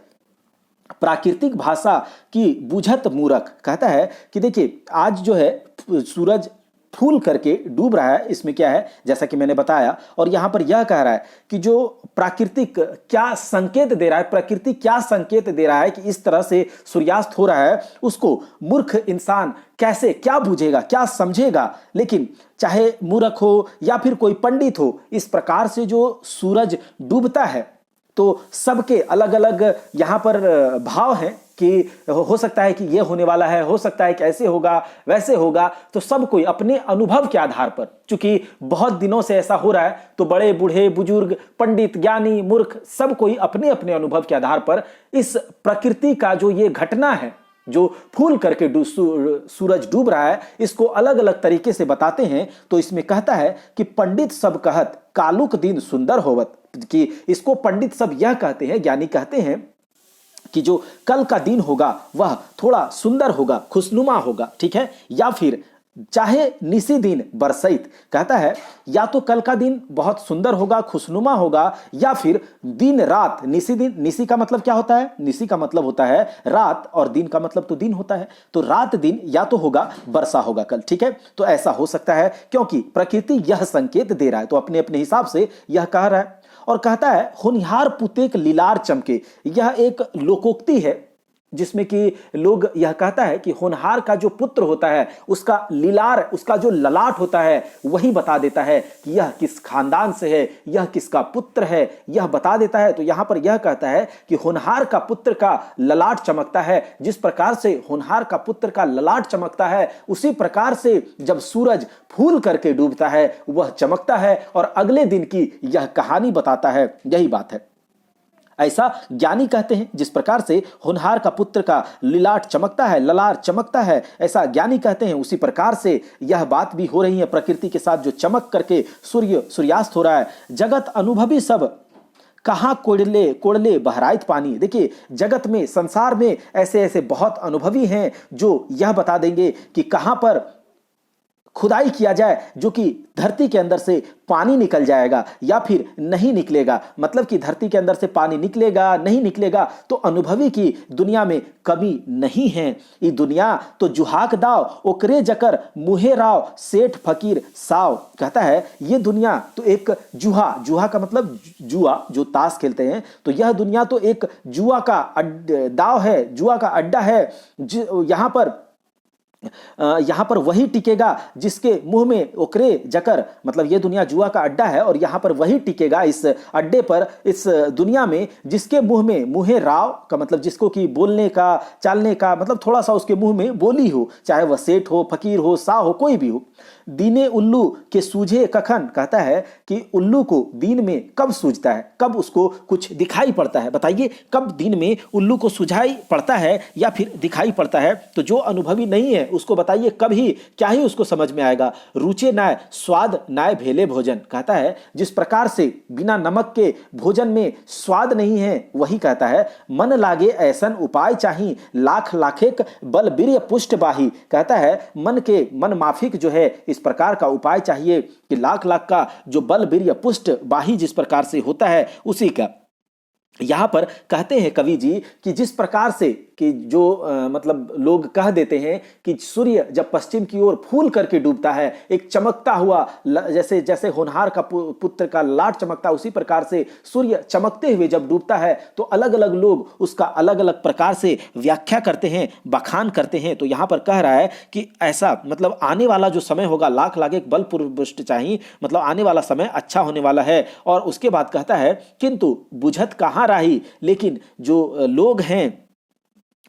प्राकृतिक भाषा की बुझत मूरख, कहता है कि देखिए आज जो है सूरज फूल करके डूब रहा है, इसमें क्या है जैसा कि मैंने बताया, और यहां पर यह कह रहा है कि जो प्राकृतिक क्या संकेत दे रहा है, प्रकृति क्या संकेत दे रहा है कि इस तरह से सूर्यास्त हो रहा है, उसको मूर्ख इंसान कैसे क्या बूझेगा, क्या समझेगा। लेकिन चाहे मूर्ख हो या फिर कोई पंडित हो, इस प्रकार से जो सूरज डूबता है तो सबके अलग अलग यहाँ पर भाव हैं कि हो सकता है कि ये होने वाला है, हो सकता है कि ऐसे होगा वैसे होगा। तो सब कोई अपने अनुभव के आधार पर, चूंकि बहुत दिनों से ऐसा हो रहा है, तो बड़े बूढ़े बुजुर्ग पंडित ज्ञानी मूर्ख सब कोई अपने अपने अनुभव के आधार पर इस प्रकृति का जो ये घटना है, जो फूल करके सूरज डूब रहा है, इसको अलग अलग तरीके से बताते हैं। तो इसमें कहता है कि पंडित सब कहत कालुक दिन सुंदर होवत, कि इसको पंडित सब यह कहते हैं, ज्ञानी कहते हैं कि जो कल का दिन होगा वह थोड़ा सुंदर होगा, खुशनुमा होगा, ठीक है, या फिर चाहे निसी दिन बरसैत, कहता है या तो कल का दिन बहुत सुंदर होगा, खुशनुमा होगा, या फिर दिन रात, निसी दिन, निसी का मतलब क्या होता है, निसी का मतलब होता है रात और दिन का मतलब तो दिन होता है, तो रात दिन या तो होगा वर्षा होगा कल, ठीक है। तो ऐसा हो सकता है क्योंकि प्रकृति यह संकेत दे रहा है, तो अपने अपने हिसाब से यह कह रहा है। और कहता है होनहार पुतेक लीलार चमके, यह एक लोकोक्ति है जिसमें कि लोग यह कहता है कि होनहार का जो पुत्र होता है उसका लीलार, उसका जो ललाट होता है वही बता देता है कि यह किस खानदान से है, यह किसका पुत्र है, यह बता देता है। तो यहां पर यह कहता है कि होनहार का पुत्र का ललाट चमकता है, जिस प्रकार से होनहार का पुत्र का ललाट चमकता है उसी प्रकार से जब सूरज फूल करके डूबता है वह चमकता है और अगले दिन की यह कहानी बताता है, यही बात है। ऐसा ज्ञानी कहते हैं, जिस प्रकार से होनहार का पुत्र का लिलाट चमकता है, ललाट चमकता है, ऐसा ज्ञानी कहते हैं, उसी प्रकार से यह बात भी हो रही है प्रकृति के साथ जो चमक करके सूर्यास्त हो रहा है। जगत अनुभवी सब कहाँ कोड़ले कोड़ले बहराइत पानी, देखिए जगत में, संसार में ऐसे ऐसे बहुत अनुभवी हैं जो यह बता देंगे कि कहाँ पर खुदाई किया जाए जो कि धरती के अंदर से पानी निकल जाएगा या फिर नहीं निकलेगा, मतलब कि धरती के अंदर से पानी निकलेगा नहीं निकलेगा। तो अनुभवी की दुनिया में कमी नहीं है। ये दुनिया तो जुहाक दाव ओकरे जकर मुहे राव सेठ फकीर साव, कहता है ये दुनिया तो एक जुहा का मतलब जुआ, जो ताश खेलते हैं, तो यह दुनिया तो एक जुआ का दाव है, जुआ का अड्डा है। यहाँ पर यहाँ पर वही टिकेगा जिसके मुंह में ओकरे जकर, मतलब ये दुनिया जुआ का अड्डा है और यहाँ पर वही टिकेगा इस अड्डे पर, इस दुनिया में जिसके मुंह में मुँहे राव का, मतलब जिसको कि बोलने का चालने का मतलब थोड़ा सा उसके मुंह में बोली हो, चाहे वह सेठ हो, फकीर हो, सा हो, कोई भी हो। दीने उल्लू के सूझे कखन, कहता है कि उल्लू को दिन में कब सूझता है, कब उसको कुछ दिखाई पड़ता है। बताइए कब दिन में उल्लू को सुझाई पड़ता है या फिर दिखाई पड़ता है। तो जो अनुभवी नहीं है उसको बताइए कब ही क्या ही उसको समझ में आएगा। रुचे नाय स्वाद नाय भेले भोजन, कहता है जिस प्रकार से बिना नमक के भोजन में स्वाद नहीं है, वही कहता है मन लागे ऐसन उपाय चाहिए लाख लाखेक बल बीर्य पुष्ट बाही, कहता है मन माफिक जो है इस प्रकार का उपाय चाहिए कि लाख लाख का जो बल बीर्य पुष्ट बाही जिस प्रकार से होता है उसी का। यहाँ पर कहते हैं कवि जी कि जिस प्रकार से कि जो मतलब लोग कह देते हैं कि सूर्य जब पश्चिम की ओर फूल करके डूबता है, एक चमकता हुआ जैसे जैसे होनहार का पुत्र का लाट चमकता, उसी प्रकार से सूर्य चमकते हुए जब डूबता है तो अलग अलग लोग उसका अलग अलग प्रकार से व्याख्या करते हैं, बखान करते हैं। तो यहाँ पर कह रहा है कि ऐसा मतलब आने वाला जो समय होगा लाख लाख एक बल पुष्ट चाहिए, मतलब आने वाला समय अच्छा होने वाला है। और उसके बाद कहता है किंतु बुझत कहाँ राही, लेकिन जो लोग हैं,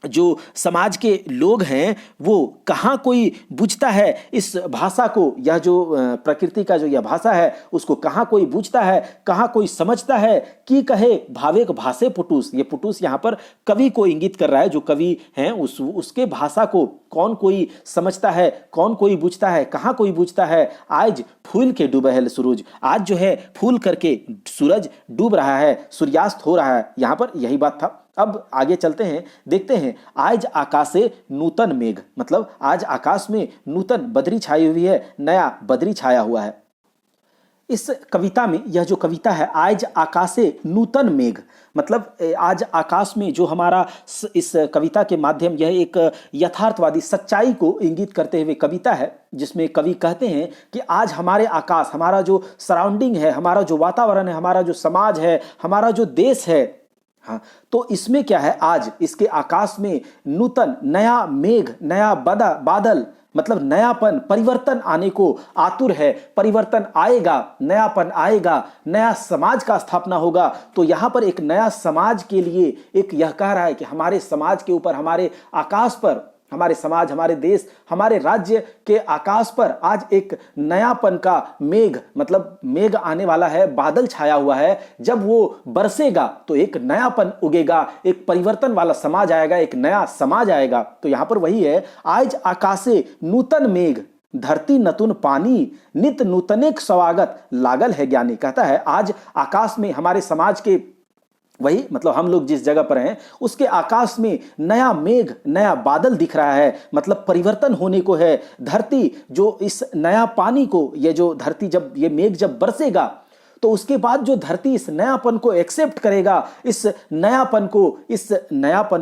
जो समाज के लोग हैं, वो कहाँ कोई बुझता है इस भाषा को, यह जो प्रकृति का जो यह भाषा है उसको कहाँ कोई बुझता है, कहाँ कोई समझता है। कि कहे भावेक भाषे पुटुस, ये पुटुस यहाँ पर कवि को इंगित कर रहा है, जो कवि हैं उसके भाषा को कौन कोई समझता है, कौन कोई बुझता है, कहाँ कोई बुझता है। आज फूल के डूबे है सूरज, आज जो है फूल करके सूरज डूब रहा है, सूर्यास्त हो रहा है। यहाँ पर यही बात था। अब आगे चलते हैं, देखते हैं आज आकाशे नूतन मेघ, मतलब आज आकाश में नूतन बदरी छाई हुई है, नया बदरी छाया हुआ है। इस कविता में यह जो कविता है आज आकाशे नूतन मेघ, मतलब आज आकाश में जो हमारा इस कविता के माध्यम यह एक यथार्थवादी सच्चाई को इंगित करते हुए कविता है, जिसमें कवि कहते हैं कि आज हमारे आकाश, हमारा जो सराउंडिंग है, हमारा जो वातावरण है, हमारा जो समाज है, हमारा जो देश है, हाँ, तो इसमें क्या है, आज इसके आकाश में नूतन नया मेघ, नया बादल, मतलब नयापन, परिवर्तन आने को आतुर है। परिवर्तन आएगा, नयापन आएगा, नया समाज का स्थापना होगा। तो यहाँ पर एक नया समाज के लिए एक यह कह रहा है कि हमारे समाज के ऊपर, हमारे आकाश पर, हमारे समाज, हमारे देश, हमारे राज्य के आकाश पर आज एक नयापन का मेघ, मतलब मेघ आने वाला है, बादल छाया हुआ है। जब वो बरसेगा तो एक नयापन उगेगा, एक परिवर्तन वाला समाज आएगा, एक नया समाज आएगा। तो यहां पर वही है, आज आकाशे नूतन मेघ धरती नतुन पानी नित नूतनेक स्वागत लागल है ज्ञानी, कहता है आज आकाश में हमारे समाज के, वही मतलब हम लोग जिस जगह पर हैं उसके आकाश में नया मेघ, नया बादल दिख रहा है, मतलब परिवर्तन होने को है। धरती जो इस नया पानी को, ये जो धरती जब ये मेघ जब बरसेगा तो उसके बाद जो धरती इस नयापन को एक्सेप्ट करेगा, इस नयापन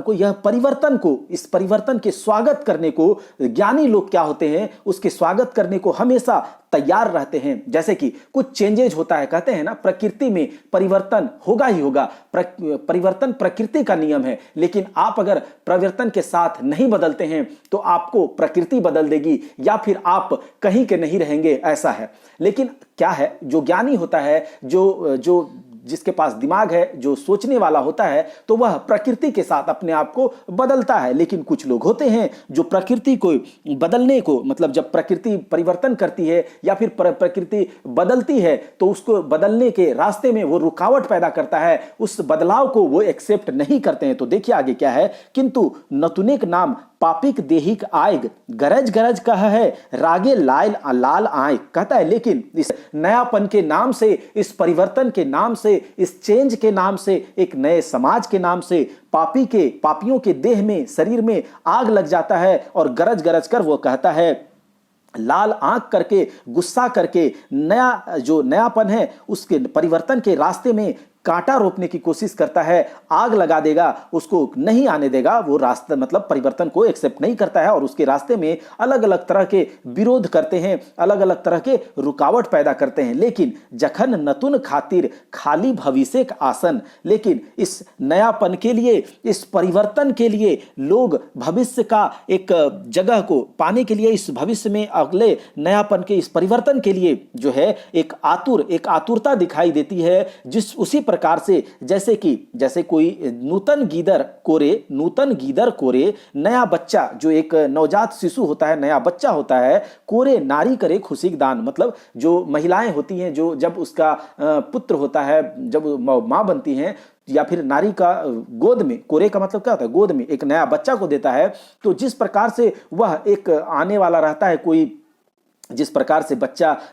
को, यह परिवर्तन को, इस परिवर्तन के स्वागत करने को ज्ञानी लोग क्या होते हैं, उसके स्वागत करने को हमेशा तैयार रहते हैं। जैसे कि कुछ चेंजेज होता है, कहते हैं ना प्रकृति में परिवर्तन होगा ही होगा, परिवर्तन प्रकृति का नियम है। लेकिन आप अगर परिवर्तन के साथ नहीं बदलते हैं तो आपको प्रकृति बदल देगी या फिर आप कहीं के नहीं रहेंगे, ऐसा है। लेकिन क्या है, जो ज्ञानी होता है, जो जिसके पास दिमाग है, जो सोचने वाला होता है, तो वह प्रकृति के साथ अपने आप को बदलता है। लेकिन कुछ लोग होते हैं जो प्रकृति को बदलने को, मतलब जब प्रकृति परिवर्तन करती है या फिर प्रकृति बदलती है तो उसको बदलने के रास्ते में वो रुकावट पैदा करता है, उस बदलाव को वो एक्सेप्ट नहीं करते हैं। तो देखिए आगे क्या है, किंतु नतुनेक नाम पापिक देहिक आयग गरज गरज कह है रागे लाल आय, कहता है लेकिन इस नयापन के नाम से, इस परिवर्तन के नाम से, इस चेंज के नाम से, एक नए समाज के नाम से पापियों के देह में, शरीर में आग लग जाता है और गरज गरज कर वो कहता है, लाल आंख करके, गुस्सा करके, नया जो नयापन है उसके परिवर्तन के रास्ते में कांटा रोपने की कोशिश करता है, आग लगा देगा, उसको नहीं आने देगा, वो रास्ता मतलब परिवर्तन को एक्सेप्ट नहीं करता है और उसके रास्ते में अलग अलग तरह के विरोध करते हैं, अलग अलग तरह के रुकावट पैदा करते हैं। लेकिन जखन नतुन खातिर खाली भविष्य का आसन, लेकिन इस नयापन के लिए, इस परिवर्तन के लिए लोग भविष्य का एक जगह को पाने के लिए, इस भविष्य में अगले नयापन के इस परिवर्तन के लिए जो है एक आतुरता दिखाई देती है। जिस उसी प्रकार से जैसे कोई नूतन गीदर कोरे नया बच्चा, जो एक नवजात शिशु होता है, नया बच्चा होता है, कोरे नारी करे खुशीक दान, मतलब जो महिलाएं होती हैं, जो जब उसका पुत्र होता है, जब मां बनती हैं या फिर नारी का गोद में, कोरे का मतलब क्या होता है, गोद में एक नया बच्चा को देता है, तो जिस प्रकार से वह एक आने वाला रहता है, कोई जिस प्रकार से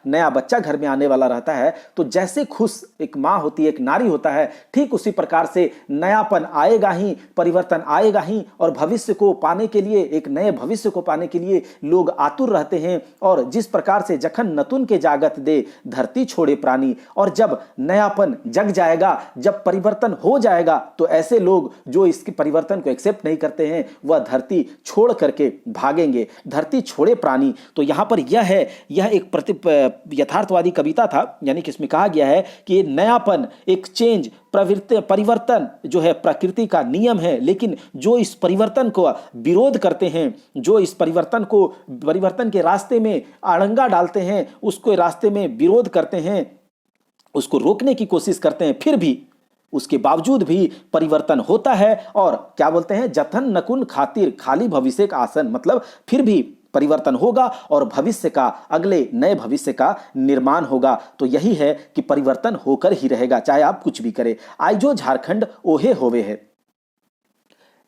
नया बच्चा घर में आने वाला रहता है, तो जैसे खुश एक माँ होती है, एक नारी होता है, ठीक उसी प्रकार से नयापन आएगा ही, परिवर्तन आएगा ही, और भविष्य को पाने के लिए, एक नए भविष्य को पाने के लिए लोग आतुर रहते हैं। और जिस प्रकार से जखन नतुन के जागत दे धरती छोड़े प्राणी, और जब नयापन जग जाएगा, जब परिवर्तन हो जाएगा, तो ऐसे लोग जो इसके परिवर्तन को एक्सेप्ट नहीं करते हैं, वह धरती छोड़ करके भागेंगे। धरती छोड़े प्राणी, तो यहाँ पर यह एक यथार्थवादी कविता था, यानी कि इसमें कहा गया है कि नयापन, एक चेंज, परिवर्तन जो है प्रकृति का नियम है, लेकिन जो इस परिवर्तन को विरोध करते हैं, जो इस परिवर्तन के रास्ते में अड़ंगा डालते हैं, उसको रास्ते में विरोध करते हैं, उसको रोकने की कोशिश करते हैं, फिर भी उसके बावजूद भी परिवर्तन होता है। और क्या बोलते हैं, जथन नकुन खातिर खाली भविष्य का आसन, मतलब फिर भी परिवर्तन होगा और भविष्य का, अगले नए भविष्य का निर्माण होगा। तो यही है कि परिवर्तन होकर ही रहेगा, चाहे आप कुछ भी करें। आइजो झारखंड ओहे होवे है।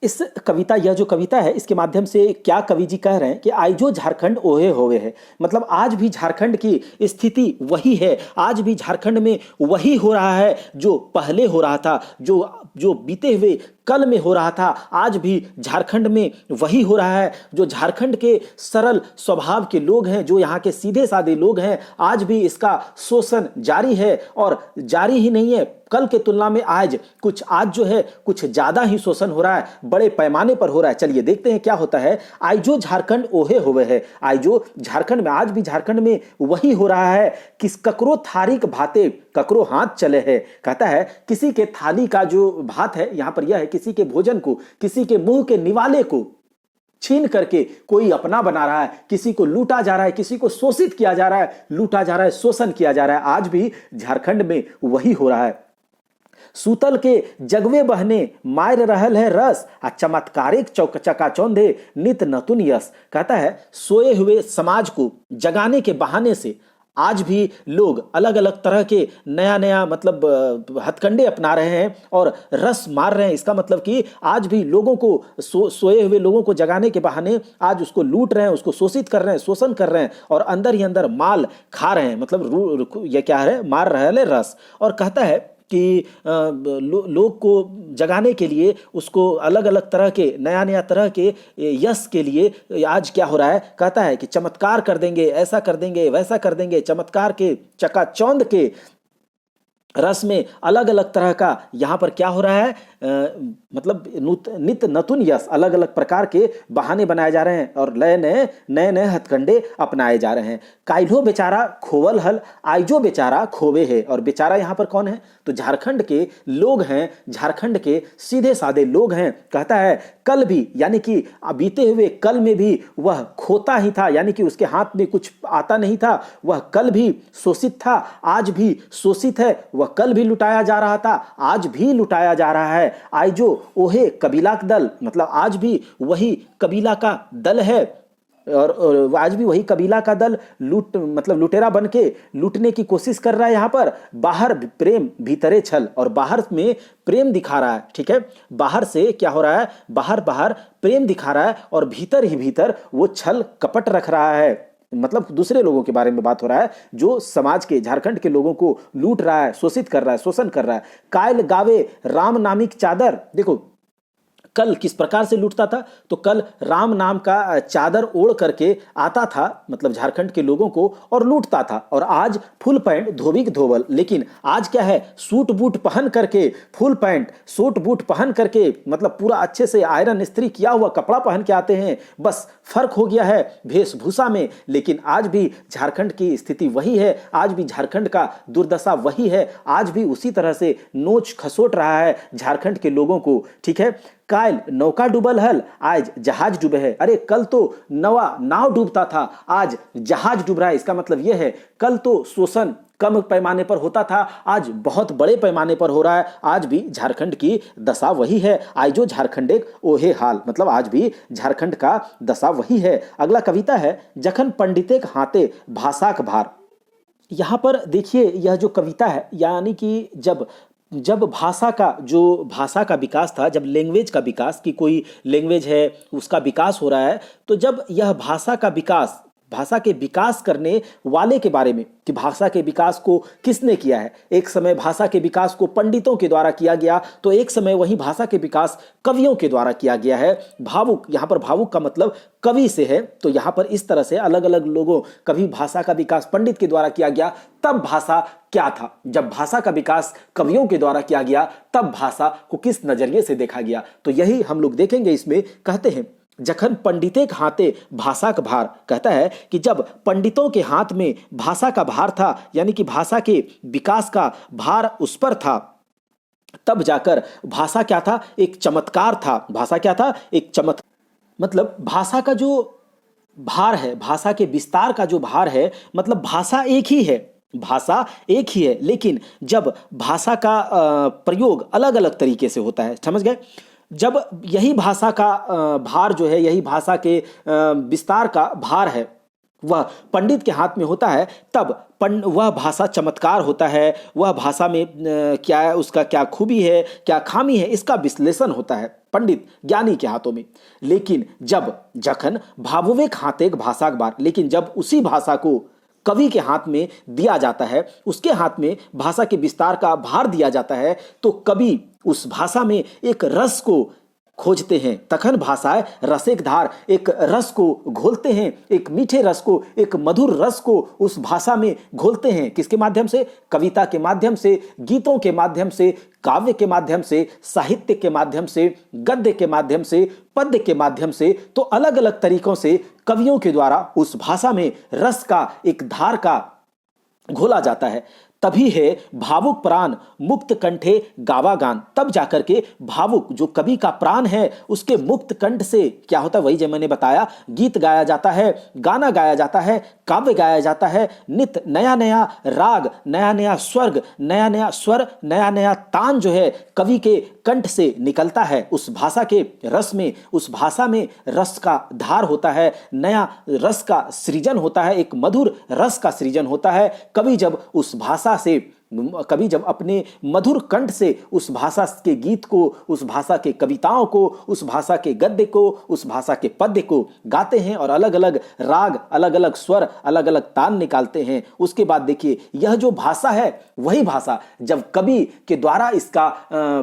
इस कविता, यह जो कविता है, इसके माध्यम से क्या कवि जी कह रहे हैं कि आइजो झारखंड ओहे होवे है, मतलब आज भी झारखंड की स्थिति वही है, आज भी झारखंड में वही हो रहा है जो पहले हो रहा था, जो बीते हुए कल में हो रहा था, आज भी झारखंड में वही हो रहा है। जो झारखंड के सरल स्वभाव के लोग हैं, जो यहाँ के सीधे साधे लोग हैं, आज भी इसका शोषण जारी है, और जारी ही नहीं है, कल के तुलना में आज जो है कुछ ज्यादा ही शोषण हो रहा है, बड़े पैमाने पर हो रहा है। चलिए देखते हैं क्या होता है। आइजो झारखंड ओहे होवे है, आइजो झारखंड में, आज भी झारखंड में वही हो रहा है। किस ककरो थारिक भाते ककरो हाथ चले है, कहता है किसी के थाली का जो भात है, यहां पर यह है किसी के भोजन को, किसी के मुंह के निवाले को छीन करके कोई अपना बना रहा है, किसी को लूटा जा रहा है, किसी को शोषित किया जा रहा है, लूटा जा रहा है, शोषण किया जा रहा है। आज भी झारखंड में वही हो रहा है। सूतल के जगवे बहने मार रहल है रस, आ चमत्कारिक चकाचौंधे नित नतुन यस, कहता है सोए हुए समाज को जगाने के बहाने से आज भी लोग अलग अलग तरह के नया मतलब हथकंडे अपना रहे हैं और रस मार रहे हैं। इसका मतलब कि आज भी लोगों को सोए हुए लोगों को जगाने के बहाने आज उसको लूट रहे हैं, उसको शोषित कर रहे हैं, शोषण कर रहे हैं, और अंदर ही अंदर माल खा रहे हैं, मतलब ये क्या है, मार रहे हैं रस। और कहता है कि लोग को जगाने के लिए उसको अलग अलग तरह के नया तरह के यश के लिए आज क्या हो रहा है, कहता है कि चमत्कार कर देंगे, ऐसा कर देंगे, वैसा कर देंगे, चमत्कार के चकाचौंध के रस में अलग अलग तरह का यहाँ पर क्या हो रहा है, मतलब नित नतुन यश, अलग अलग प्रकार के बहाने बनाए जा रहे हैं और नए हथकंडे अपनाए जा रहे हैं। काइलो बेचारा खोवल हल, आइजो बेचारा खोवे है। और बेचारा यहाँ पर कौन है, तो झारखंड के लोग हैं, झारखंड के सीधे साधे लोग हैं। कहता है कल भी, यानी कि बीते हुए कल में भी वह खोता ही था, यानी कि उसके हाथ में कुछ आता नहीं था, वह कल भी शोषित था, आज भी शोषित है, वह कल भी लुटाया जा रहा था, आज भी लुटाया जा रहा है। आइजो ओहे कबीला का दल, मतलब आज भी वही कबीला का दल है, और आज भी वही कबीला का दल मतलब लुटेरा बन के लूटने की कोशिश कर रहा है। यहाँ पर बाहर प्रेम भीतरे छल, और बाहर में प्रेम दिखा रहा है, ठीक है, बाहर से क्या हो रहा है, बाहर प्रेम दिखा रहा है, और भीतर ही भीतर वो छल कपट रख रहा है, मतलब दूसरे लोगों के बारे में बात हो रहा है, जो समाज के, झारखंड के लोगों को लूट रहा है, शोषित कर रहा है, शोषण कर रहा है। कायल गावे राम नामिक चादर, देखो कल किस प्रकार से लूटता था? तो कल राम नाम का चादर ओढ़ करके आता था, मतलब झारखंड के लोगों को, और लूटता था। और आज फुल पैंट धोबी धोबल, लेकिन आज क्या है, सूट बूट पहन करके, फुल पैंट सूट बूट पहन करके, मतलब पूरा अच्छे से आयरन इस्त्री किया हुआ कपड़ा पहन के आते हैं। बस फर्क हो गया है वेशभूषा में, लेकिन आज भी झारखंड की स्थिति वही है, आज भी झारखंड का दुर्दशा वही है, आज भी उसी तरह से नोच खसोट रहा है झारखंड के लोगों को। ठीक है, काल नौका डूबल हल, आज जहाज डूबे है। अरे कल तो नवा नाव डूबता था, आज जहाज डूब रहा है। इसका मतलब यह है, कल तो शोषण कम पैमाने पर होता था, आज बहुत बड़े पैमाने पर हो रहा है। आज भी झारखंड की दशा वही है, आज जो झारखंड एक ओहे हाल, मतलब आज भी झारखंड का दशा वही है। अगला कविता है, जखन पंडितेक हाथे भाषाक भार। यहाँ पर देखिए, यह जो कविता है, यानी कि जब जब भाषा का विकास था, जब लैंग्वेज का विकास, की कोई लैंग्वेज है उसका विकास हो रहा है, तो जब यह भाषा का विकास, भाषा के विकास करने वाले के बारे में, कि भाषा के विकास को किसने किया है। एक समय भाषा के विकास को पंडितों के द्वारा किया गया, तो एक समय वही भाषा के विकास कवियों के द्वारा किया गया है। भावुक, यहाँ पर भावुक का मतलब कवि से है, तो यहाँ पर इस तरह से अलग अलग लोगों, कभी भाषा का विकास पंडित के द्वारा किया गया, तब भाषा क्या था। जब भाषा का विकास कवियों के द्वारा किया गया, तब भाषा को किस नजरिए से देखा गया। तो यही हम लोग देखेंगे इसमें। कहते हैं, जखन पंडिते के हाथे भाषा का भार, कहता है कि जब पंडितों के हाथ में भाषा का भार था, यानी कि भाषा के विकास का भार उस पर था, तब जाकर भाषा क्या था, एक चमत्कार था। भाषा क्या था, एक मतलब भाषा का जो भार है, भाषा के विस्तार का जो भार है, मतलब भाषा एक ही है, भाषा एक ही है, लेकिन जब भाषा का प्रयोग अलग अलग तरीके से होता है, समझ गए। जब यही भाषा का भार जो है, यही भाषा के विस्तार का भार है, वह पंडित के हाथ में होता है, तब वह भाषा चमत्कार होता है। वह भाषा में क्या है, उसका क्या खूबी है, क्या खामी है, इसका विश्लेषण होता है पंडित ज्ञानी के हाथों में। लेकिन जखन भावुवेक हाथेक भाषा के बार, लेकिन जब उसी भाषा को कवि के हाथ में दिया जाता है, उसके हाथ में भाषा के विस्तार का भार दिया जाता है, तो कवि उस भाषा में एक रस को खोजते हैं। तखन भाषाएं रसेक धार, एक रस को घोलते हैं, एक मीठे रस को, एक मधुर रस को उस भाषा में घोलते हैं। किसके माध्यम से? कविता के माध्यम से, गीतों के माध्यम से, काव्य के माध्यम से, साहित्य के माध्यम से, गद्य के माध्यम से, पद्य के माध्यम से। तो अलग अलग तरीकों से कवियों के द्वारा उस भाषा में रस का एक धार का घोला जाता है। तभी है भावुक प्राण मुक्त कंठे गावा गान, तब जाकर के भावुक जो कवि का प्राण है, उसके मुक्त कंठ से क्या होता है, वही जो मैंने बताया, गीत गाया जाता है, गाना गाया जाता है, काव्य गाया जाता है। नित्य नया नया राग, नया नया स्वर्ग, नया नया स्वर, नया नया तान जो है कवि के कंठ से निकलता है। उस भाषा के रस में, उस भाषा में रस का धार होता है, नया रस का सृजन होता है, एक मधुर रस का सृजन होता है। कवि जब उस भाषा से, कवि जब अपने मधुर कंठ से उस भाषा के गीत को, उस भाषा के कविताओं को, उस भाषा के गद्य को, उस भाषा के पद्य को गाते हैं और अलग अलग राग, अलग अलग स्वर, अलग अलग तान निकालते हैं, उसके बाद देखिए यह जो भाषा है, वही भाषा जब कवि के द्वारा इसका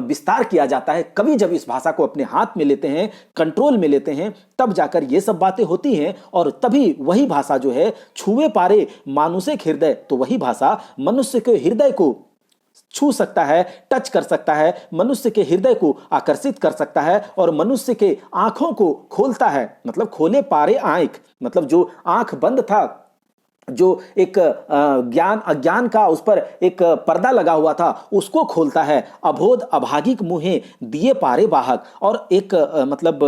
विस्तार किया जाता है, कवि जब इस भाषा को अपने हाथ में लेते हैं, कंट्रोल में लेते हैं, तब जाकर ये सब बातें होती हैं। और तभी वही भाषा जो है छुए पारे मानुषिक हृदय, तो वही भाषा मनुष्य के हृदय को छू सकता है, टच कर सकता है, मनुष्य के हृदय को आकर्षित कर सकता है और मनुष्य के आंखों को खोलता है। मतलब खोले पारे आंख, मतलब जो आंख बंद था, जो एक ज्ञान अज्ञान का उस पर एक पर्दा लगा हुआ था, उसको खोलता है। अबोध अभागिक मुहे दिए पारे बाहक, और एक मतलब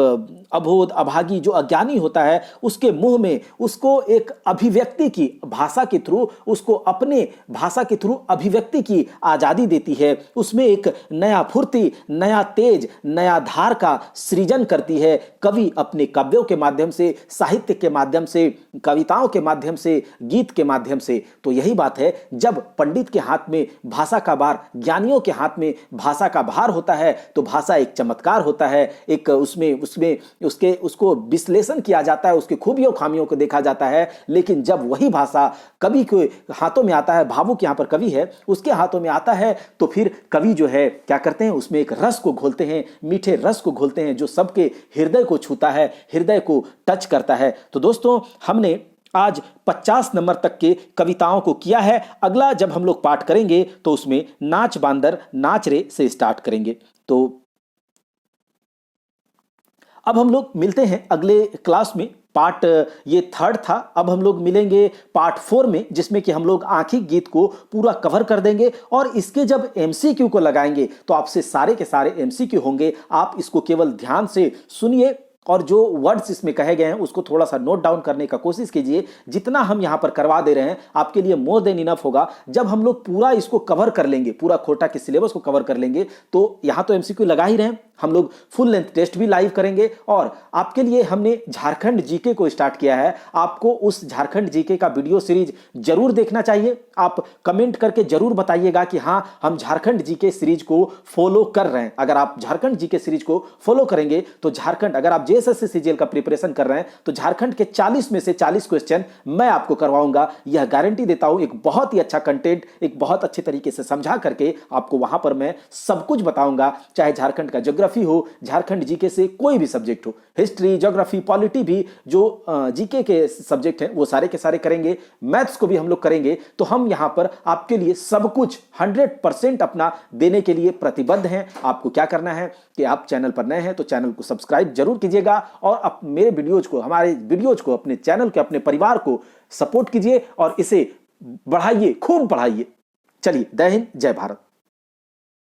अबोध अभागी जो अज्ञानी होता है, उसके मुंह में उसको एक अभिव्यक्ति की, भाषा के थ्रू उसको अपने भाषा के थ्रू अभिव्यक्ति की आजादी देती है। उसमें एक नया फुर्ती, नया तेज, नया धार का सृजन करती है। कवि अपने काव्यों के माध्यम से, साहित्य के माध्यम से, कविताओं के माध्यम से, गीत के माध्यम से। तो यही बात है, जब पंडित के हाथ में भाषा का भार, ज्ञानियों के हाथ में भाषा का भार होता है तो भाषा एक चमत्कार होता है, एक उसमें उसमें उसके उसको विश्लेषण किया जाता है, उसके खूबियों खामियों को देखा जाता है। लेकिन जब वही भाषा कवि के हाथों में आता है, भावुक यहाँ पर कवि है, उसके हाथों में आता है, तो फिर कवि जो है क्या करते हैं, उसमें एक रस को घोलते हैं, मीठे रस को घोलते हैं जो सबके हृदय को छूता है, हृदय को टच करता है। तो दोस्तों, हमने आज 50 नंबर तक के कविताओं को किया है। अगला जब हम लोग पाठ करेंगे तो उसमें नाच बांदर नाच रे से स्टार्ट करेंगे। तो अब हम लोग मिलते हैं अगले क्लास में। पार्ट ये 3rd था। अब हम लोग मिलेंगे पार्ट 4 में, जिसमें कि हम लोग आंखी गीत को पूरा कवर कर देंगे और इसके जब एमसीक्यू को लगाएंगे तो आपसे सारे के सारे एमसीक्यू होंगे। आप इसको केवल ध्यान से सुनिए और जो वर्ड्स इसमें कहे गए हैं उसको थोड़ा सा नोट डाउन करने का कोशिश कीजिए। जितना हम यहां पर करवा दे रहे हैं आपके लिए मोर देन इनफ होगा। जब हम लोग पूरा इसको कवर कर लेंगे, पूरा खोटा के सिलेबस को कवर कर लेंगे, तो यहां तो एमसीक्यू लगा ही रहे हैं, हम लोग फुल लेंथ टेस्ट भी लाइव करेंगे। और आपके लिए हमने झारखंड जीके को स्टार्ट किया है। आपको उस झारखंड जीके का वीडियो सीरीज जरूर देखना चाहिए। आप कमेंट करके जरूर बताइएगा कि हाँ, हम झारखंड जीके सीरीज को फॉलो कर रहे हैं। अगर आप झारखंड जीके सीरीज को फॉलो करेंगे तो झारखंड, अगर आप जेएसएससी सीजीएल का प्रिपरेशन कर रहे हैं तो झारखंड के 40 में से 40 क्वेश्चन मैं आपको करवाऊंगा। यह गारंटी देता हूं। एक बहुत ही अच्छा कंटेंट, एक बहुत अच्छे तरीके से समझा करके आपको वहां पर मैं सब कुछ बताऊंगा। चाहे झारखंड का ज्योग्राफी हो, झारखंड जीके से कोई भी सब्जेक्ट हो, हिस्ट्री, ज्योग्राफी, पॉलिटी भी जो जीके के सब्जेक्ट हैं वो सारे के सारे करेंगे। मैथ्स को भी हम लोग करेंगे। तो हम यहां पर आपके लिए सब कुछ 100% अपना देने के लिए प्रतिबद्ध हैं। आपको क्या करना है कि आप चैनल पर नए हैं तो चैनल को सब्सक्राइब जरूर कीजिएगा और मेरे वीडियोज को, हमारे वीडियोज को, अपने चैनल के, अपने परिवार को सपोर्ट कीजिए और इसे बढ़ाइए, खूब बढ़ाइए। चलिए, जय हिंद, जय भारत।